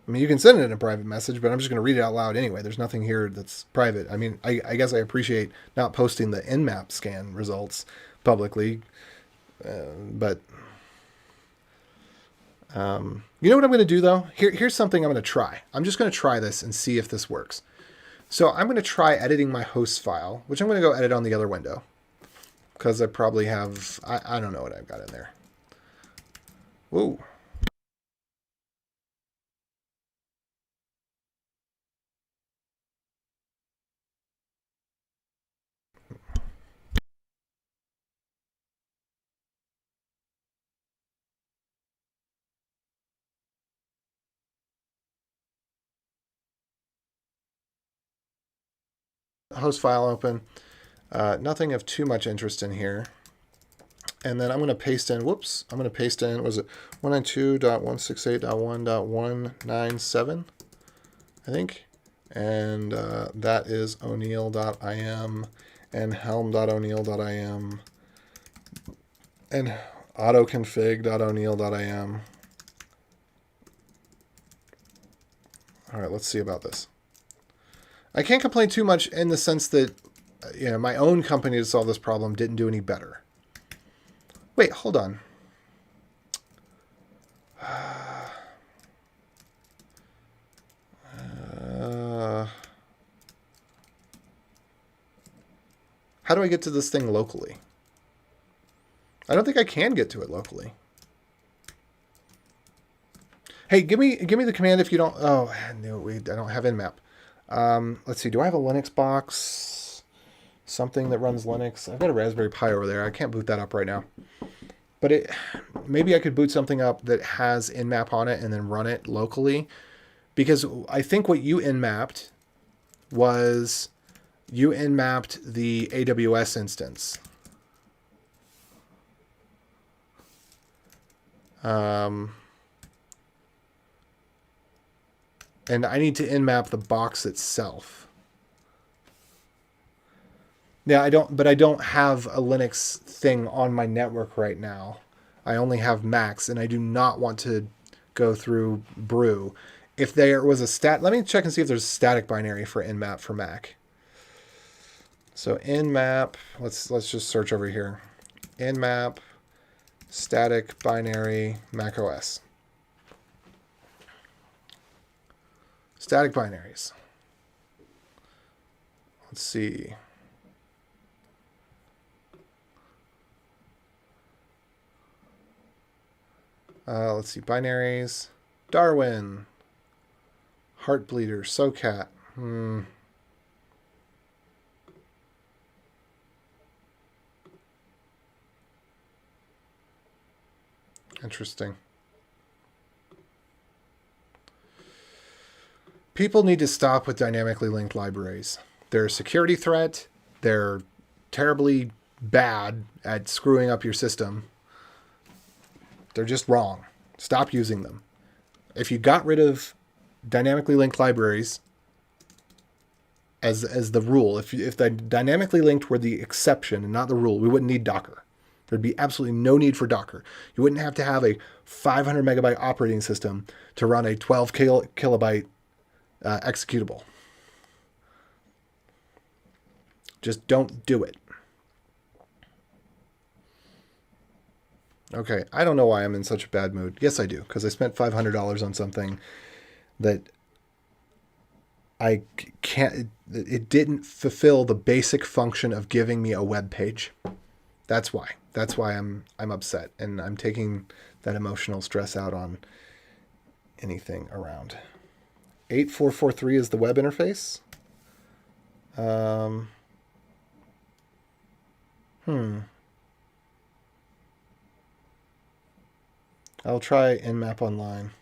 I mean, you can send it in a private message, but I'm just going to read it out loud anyway. There's nothing here that's private. I mean, I guess I appreciate not posting the Nmap scan results publicly, but you know what I'm going to do though? Here's something I'm going to try. I'm just going to try this and see if this works. So I'm going to try editing my host file, which I'm going to go edit on the other window because I probably have, I don't know what I've got in there. Whoa. Host file open. Nothing of too much interest in here. And then I'm going to paste in, whoops, I'm going to paste in, was it 192.168.1.197, I think. And that is o'neill.im and helm.o'neill.im and autoconfig.o'neill.im. All right, let's see about this. I can't complain too much in the sense that my own company to solve this problem didn't do any better. Wait, hold on. How do I get to this thing locally? I don't think I can get to it locally. Hey, give me the command if you don't. Oh, no, I don't have Nmap. Let's see. Do I have a Linux box? Something that runs Linux? I've got a Raspberry Pi over there. I can't boot that up right now. But maybe I could boot something up that has Nmap on it and then run it locally. Because I think what you Nmapped was you Nmapped the AWS instance. And I need to Nmap the box itself. Yeah, I don't have a Linux thing on my network right now. I only have Macs, and I do not want to go through Brew. If there was a let me check and see if there's a static binary for Nmap for Mac. So Nmap, let's just search over here. Nmap static binary Mac OS. Static binaries. Let's see. Let's see. Binaries. Darwin. Heartbleeder. SoCat. Interesting. People need to stop with dynamically linked libraries. They're a security threat. They're terribly bad at screwing up your system. They're just wrong. Stop using them. If you got rid of dynamically linked libraries as the rule, if the dynamically linked were the exception and not the rule, we wouldn't need Docker. There'd be absolutely no need for Docker. You wouldn't have to have a 500 megabyte operating system to run a 12 kilobyte executable. Just don't do it. Okay, I don't know why I'm in such a bad mood. Yes, I do, because I spent $500 on something that I can't. It didn't fulfill the basic function of giving me a web page. That's why. That's why I'm upset, and I'm taking that emotional stress out on anything around. 8443 is the web interface. I'll try Nmap online.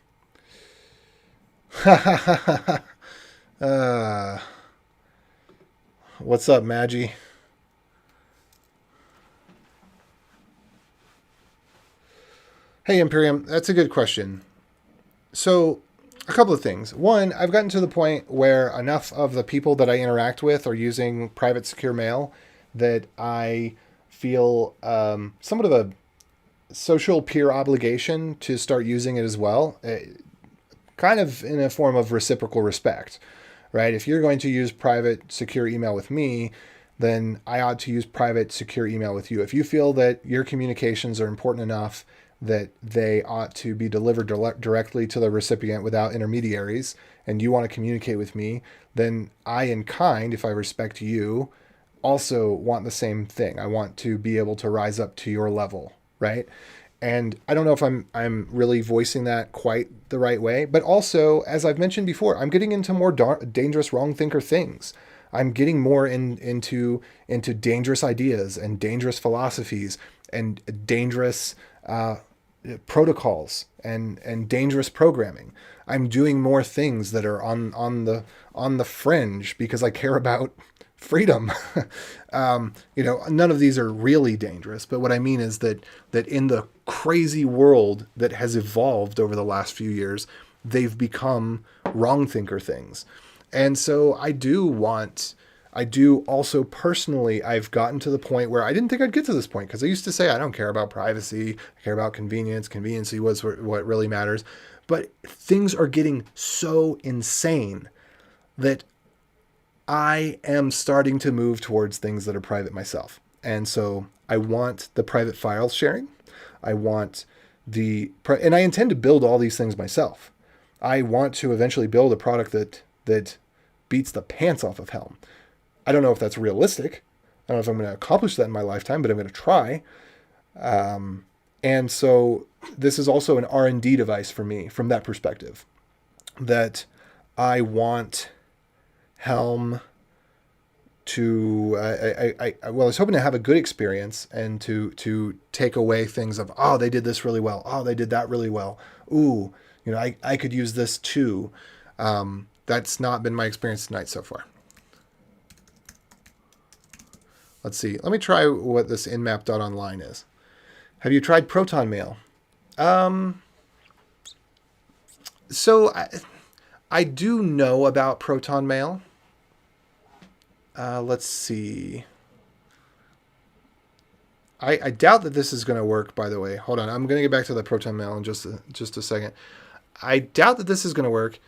What's up, Maggie? Hey, Imperium, that's a good question. So, a couple of things. One, I've gotten to the point where enough of the people that I interact with are using private secure mail that I feel somewhat of a social peer obligation to start using it as well. kind of in a form of reciprocal respect, right? If you're going to use private secure email with me, then I ought to use private secure email with you. If you feel that your communications are important enough that they ought to be delivered directly to the recipient without intermediaries, and you want to communicate with me, then I, in kind, if I respect you, also want the same thing. I want to be able to rise up to your level, right? And I don't know if I'm really voicing that quite the right way, but also, as I've mentioned before, I'm getting into more dangerous wrong thinker things. I'm getting more into dangerous ideas and dangerous philosophies and dangerous protocols and dangerous programming. I'm doing more things that are on the fringe because I care about freedom. None of these are really dangerous, but what I mean is that in the crazy world that has evolved over the last few years, they've become wrong thinker things. And so I do also personally, I've gotten to the point where I didn't think I'd get to this point, because I used to say, I don't care about privacy. I care about convenience. Conveniency was what really matters. But things are getting so insane that I am starting to move towards things that are private myself. And so I want the private file sharing. I want and I intend to build all these things myself. I want to eventually build a product that beats the pants off of Helm. I don't know if that's realistic. I don't know if I'm going to accomplish that in my lifetime, but I'm going to try. And so this is also an R&D device for me from that perspective, that I want Helm to, I was hoping to have a good experience and to take away things of, oh, they did this really well. Oh, they did that really well. Ooh, I could use this too. That's not been my experience tonight so far. Let's see. Let me try what this nmap.online is. Have you tried Proton Mail? So I do know about Proton Mail. Let's see. I doubt that this is going to work, by the way. Hold on. I'm going to get back to the Proton Mail in just a second. I doubt that this is going to work.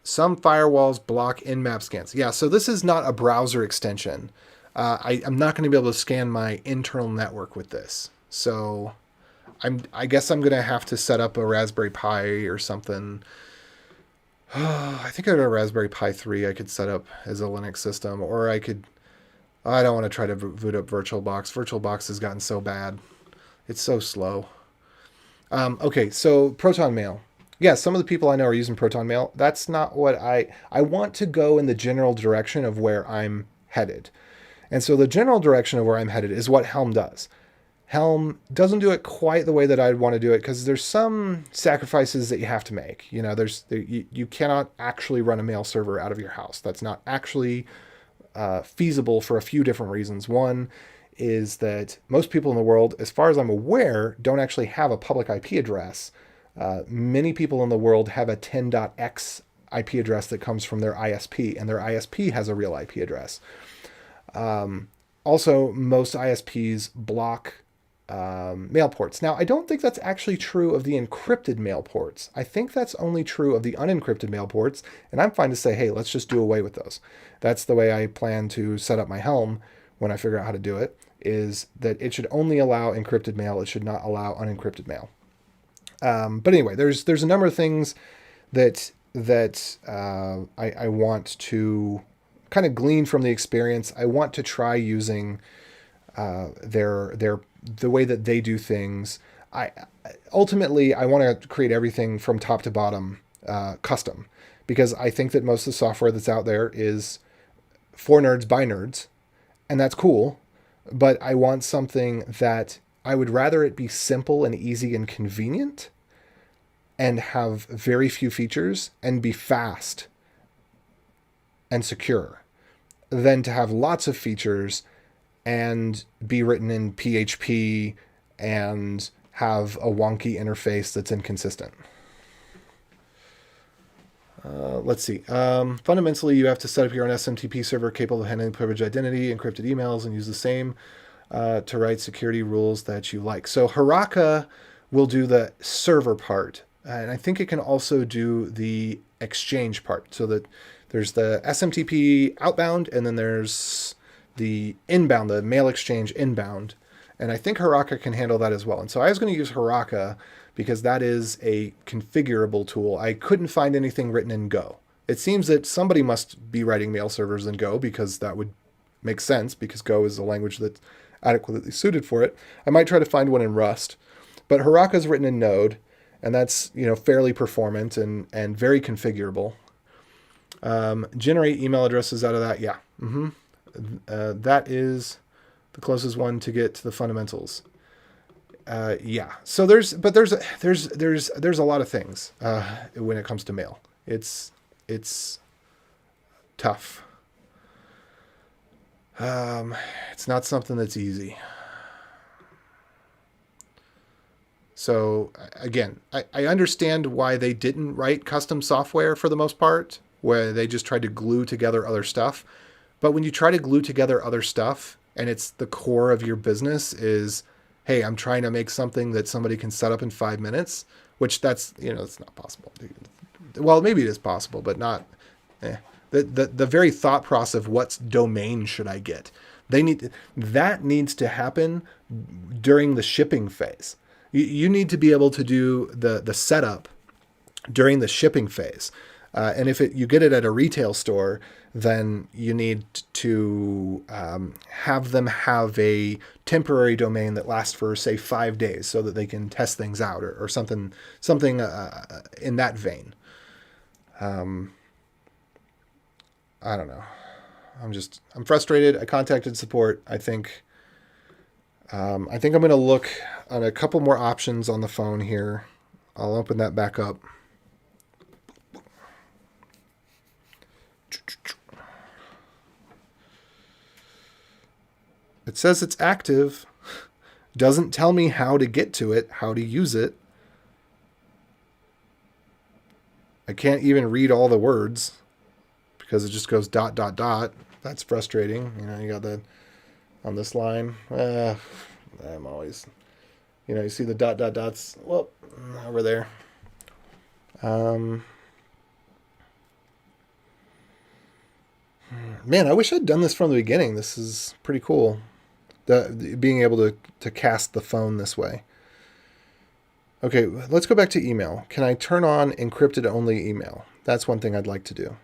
Some firewalls block nmap scans. Yeah, so this is not a browser extension. I'm not going to be able to scan my internal network with this. So I guess I'm going to have to set up a Raspberry Pi or something. I think I have a Raspberry Pi 3 I could set up as a Linux system, or I don't want to try to boot up VirtualBox. VirtualBox has gotten so bad. It's so slow. Okay, so Proton Mail. Yeah, some of the people I know are using Proton Mail. That's not what I want to go in the general direction of where I'm headed. And so the general direction of where I'm headed is what Helm does. Helm doesn't do it quite the way that I'd want to do it, because there's some sacrifices that you have to make. You cannot actually run a mail server out of your house. That's not actually feasible for a few different reasons. One is that most people in the world, as far as I'm aware, don't actually have a public IP address. Many people in the world have a 10.x IP address that comes from their ISP, and their ISP has a real IP address. Also, most ISPs block mail ports. Now, I don't think that's actually true of the encrypted mail ports. I think that's only true of the unencrypted mail ports, and I'm fine to say, hey, let's just do away with those. That's the way I plan to set up my Helm when I figure out how to do it, is that it should only allow encrypted mail. It should not allow unencrypted mail. But anyway, there's a number of things that I want to kind of glean from the experience. I want to try using the way that they do things. Ultimately, I want to create everything from top to bottom custom, because I think that most of the software that's out there is for nerds by nerds, and that's cool. But I want something that I would rather it be simple and easy and convenient and have very few features and be fast and secure than to have lots of features and be written in PHP and have a wonky interface that's inconsistent. Let's see. Fundamentally, you have to set up your own SMTP server capable of handling privileged identity, encrypted emails, and use the same to write security rules that you like. So Haraka will do the server part. and I think it can also do the exchange part. So that there's the SMTP outbound, and then there's the inbound, the mail exchange inbound. And I think Haraka can handle that as well. And so I was going to use Haraka because that is a configurable tool. I couldn't find anything written in Go. It seems that somebody must be writing mail servers in Go, because that would make sense, because Go is a language that's adequately suited for it. I might try to find one in Rust. But Haraka is written in Node, and that's, fairly performant and very configurable. Generate email addresses out of that. Yeah. That is the closest one to get to the fundamentals. Yeah. So there's a lot of things when it comes to mail. It's tough. It's not something that's easy. So again, I understand why they didn't write custom software for the most part, where they just tried to glue together other stuff. But when you try to glue together other stuff, and it's the core of your business is, hey, I'm trying to make something that somebody can set up in 5 minutes, which it's not possible. Well, maybe it is possible, but not. The very thought process of what domain should I get, that needs to happen during the shipping phase. You need to be able to do the setup during the shipping phase. And if you get it at a retail store, then you need to have them have a temporary domain that lasts for, say, 5 days, so that they can test things out, or something in that vein. I don't know. I'm frustrated. I contacted support. I think I'm going to look on a couple more options on the phone here. I'll open that back up. It says it's active. Doesn't tell me how to get to it, how to use it. I can't even read all the words because it just goes ... That's frustrating. You got that on this line. I'm always, you see the ... Well, over there. Man, I wish I'd done this from the beginning. This is pretty cool. Being able to cast the phone this way. Okay, let's go back to email. Can I turn on encrypted only email? That's one thing I'd like to do.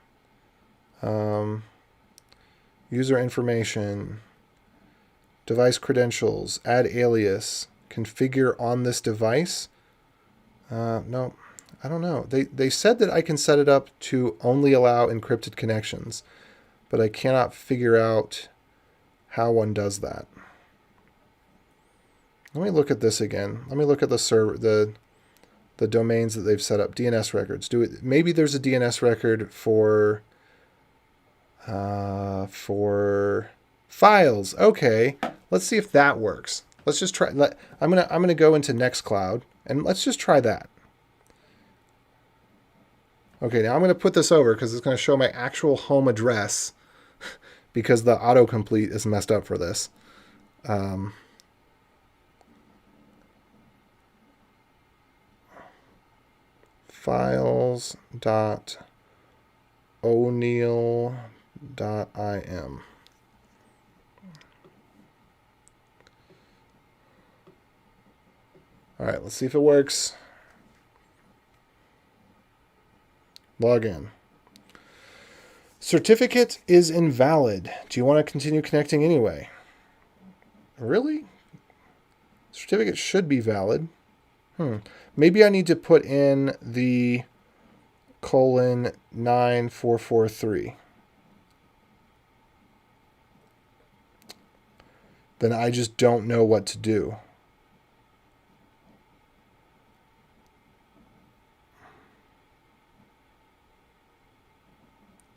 User information, device credentials, add alias, configure on this device. No, I don't know. They said that I can set it up to only allow encrypted connections, but I cannot figure out how one does that. Let me look at this again. Let me look at the server, the domains that they've set up. DNS records. Maybe there's a DNS record for files. Okay, let's see if that works. Let's just try. I'm gonna go into Nextcloud and let's just try that. Okay, now I'm gonna put this over because it's gonna show my actual home address because the autocomplete is messed up for this. files.o'neill.im. All right, let's see if it works. Log in. Certificate is invalid. Do you want to continue connecting anyway? Really? Certificate should be valid. Maybe I need to put in the :9443. Then I just don't know what to do.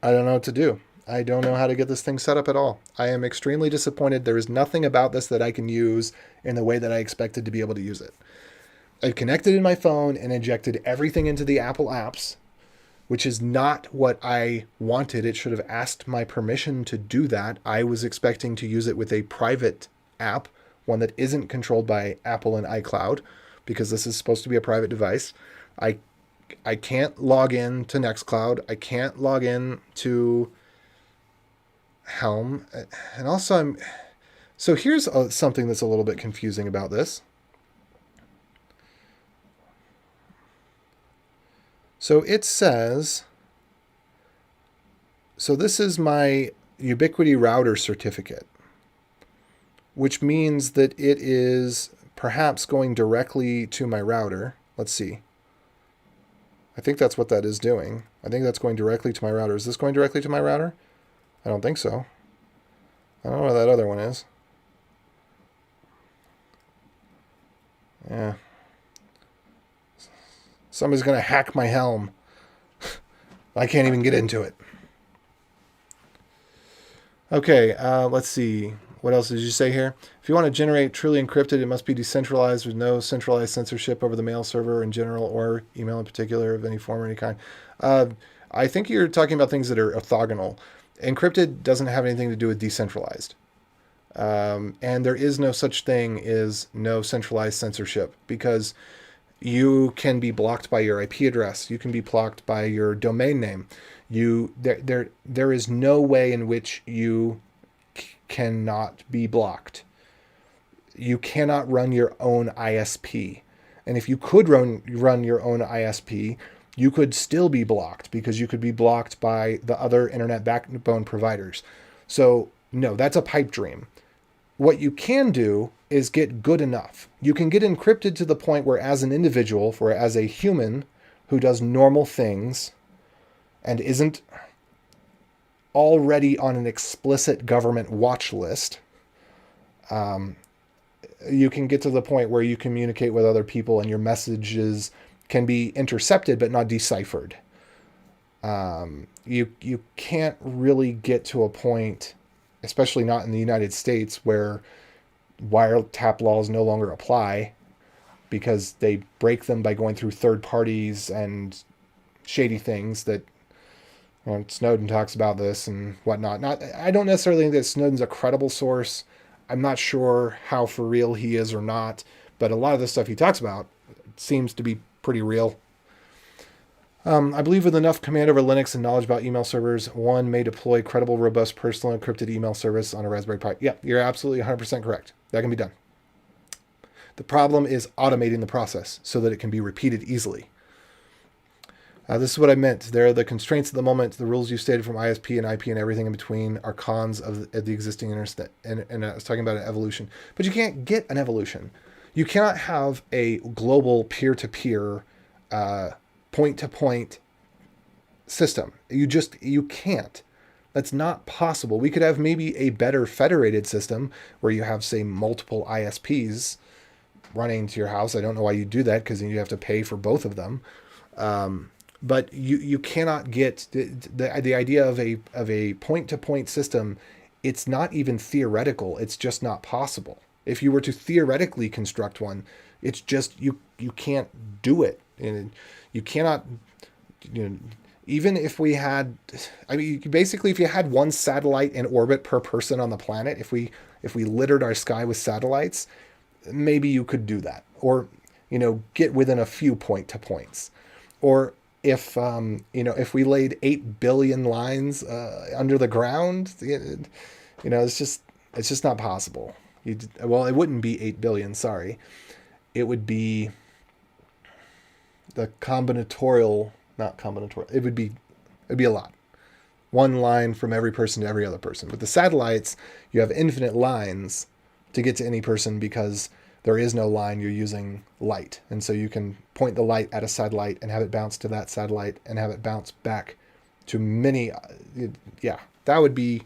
I don't know what to do. I don't know how to get this thing set up at all. I am extremely disappointed. There is nothing about this that I can use in the way that I expected to be able to use it. I've connected in my phone and injected everything into the Apple apps, which is not what I wanted. It should have asked my permission to do that. I was expecting to use it with a private app, one that isn't controlled by Apple and iCloud, because this is supposed to be a private device. I I can't log in to Nextcloud. I can't log in to Helm. And also so here's something that's a little bit confusing about this. So it says, so this is my Ubiquiti router certificate, which means that it is perhaps going directly to my router. Let's see. I think that's what that is doing. I think that's going directly to my router. Is this going directly to my router? I don't think so. I don't know where that other one is. Yeah. Somebody's going to hack my Helm. I can't even get into it. Okay, let's see. What else did you say here? If you want to generate truly encrypted, it must be decentralized with no centralized censorship over the mail server in general or email in particular of any form or any kind. I think you're talking about things that are orthogonal. Encrypted doesn't have anything to do with decentralized. And there is no such thing as no centralized censorship, because you can be blocked by your IP address. You can be blocked by your domain name. There is no way in which you cannot be blocked. You cannot run your own ISP. And if you could run your own ISP, you could still be blocked, because you could be blocked by the other internet backbone providers. So no, that's a pipe dream. What you can do is get good enough. You can get encrypted to the point where, as an individual, or as a human who does normal things and isn't already on an explicit government watch list, you can get to the point where you communicate with other people and your messages can be intercepted but not deciphered. You can't really get to a point, especially not in the United States, where wiretap laws no longer apply, because they break them by going through third parties and shady things that, Snowden talks about this and whatnot. I don't necessarily think that Snowden's a credible source. I'm not sure how for real he is or not, but a lot of the stuff he talks about seems to be pretty real. I believe with enough command over Linux and knowledge about email servers, one may deploy credible, robust, personal encrypted email service on a Raspberry Pi. Yeah, you're absolutely 100% correct. That can be done. The problem is automating the process so that it can be repeated easily. This is what I meant. There are the constraints at the moment. The rules you stated from ISP and IP and everything in between are cons of the existing internet. And I was talking about an evolution. But you can't get an evolution. You cannot have a global peer-to-peer, point-to-point system. You can't. That's not possible. We could have maybe a better federated system where you have, say, multiple ISPs running to your house. I don't know why you do that, because then you have to pay for both of them. But you cannot get the idea of a point-to-point system. It's not even theoretical. It's just not possible. If you were to theoretically construct one, it's just you can't do it. And you cannot, even if we had, basically if you had one satellite in orbit per person on the planet, if we littered our sky with satellites, maybe you could do that, or get within a few point-to-points. Or if we laid 8 billion lines under the ground, it's just not possible. Well, it wouldn't be 8 billion. Sorry, it would be the combinatorial, not combinatorial. It'd be a lot. One line from every person to every other person. With the satellites, you have infinite lines to get to any person, because there is no line. You're using light. And so you can point the light at a satellite and have it bounce to that satellite and have it bounce back to many. Yeah, that would be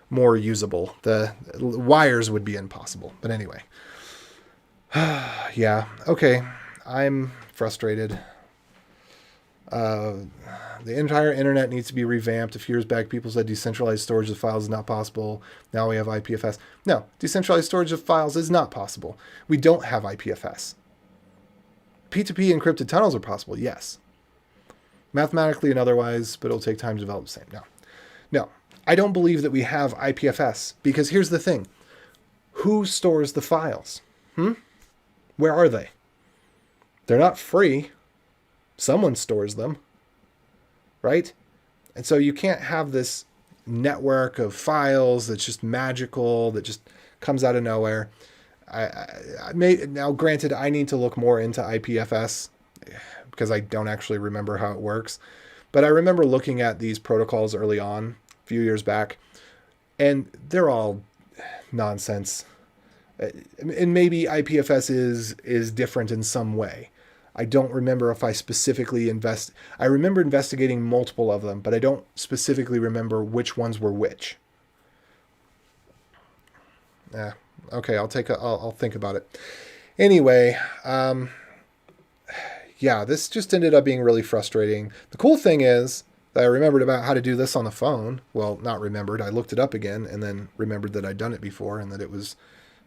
more usable. The wires would be impossible. But anyway. Yeah. Okay. I'm frustrated. The entire internet needs to be revamped. A few years back, people said decentralized storage of files is not possible. Now we have IPFS. No, decentralized storage of files is not possible. We don't have IPFS. P2P encrypted tunnels are possible, yes. Mathematically and otherwise, but it'll take time to develop the same. No, I don't believe that we have IPFS, because here's the thing. Who stores the files? Where are they? They're not free. Someone stores them, right? And so you can't have this network of files that's just magical, that just comes out of nowhere. Now, granted, I need to look more into IPFS because I don't actually remember how it works. But I remember looking at these protocols early on, a few years back, and they're all nonsense. And maybe IPFS is different in some way. I don't remember if I specifically I remember investigating multiple of them, but I don't specifically remember which ones were which. Okay, I'll think about it. Anyway, yeah, this just ended up being really frustrating. The cool thing is that I remembered about how to do this on the phone. Well, not remembered. I looked it up again and then remembered that I'd done it before and that it was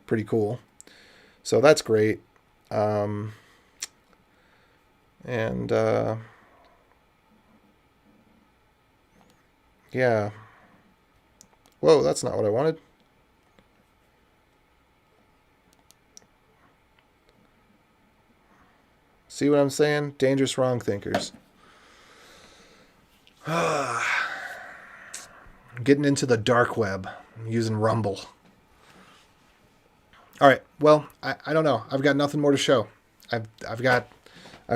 pretty cool. So that's great. Yeah. Whoa, that's not what I wanted. See what I'm saying? Dangerous wrong thinkers. Getting into the dark web. I'm using Rumble. All right. Well, I don't know. I've got nothing more to show. I've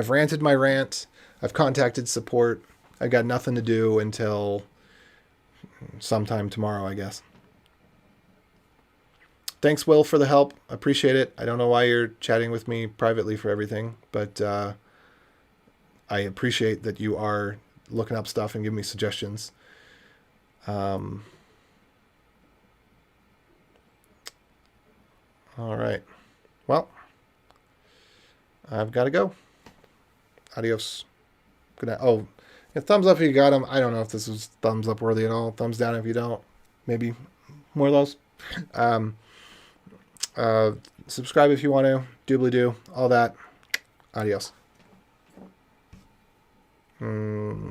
ranted my rant. I've contacted support. I've got nothing to do until sometime tomorrow, I guess. Thanks, Will, for the help. Appreciate it. I don't know why you're chatting with me privately for everything, but I appreciate that you are looking up stuff and giving me suggestions. All right. Well, I've got to go. Adios. Good night. Oh, yeah, thumbs up if you got them. I don't know if this was thumbs up worthy at all. Thumbs down if you don't. Maybe more of those. Subscribe if you want to. Doobly doo. All that. Adios.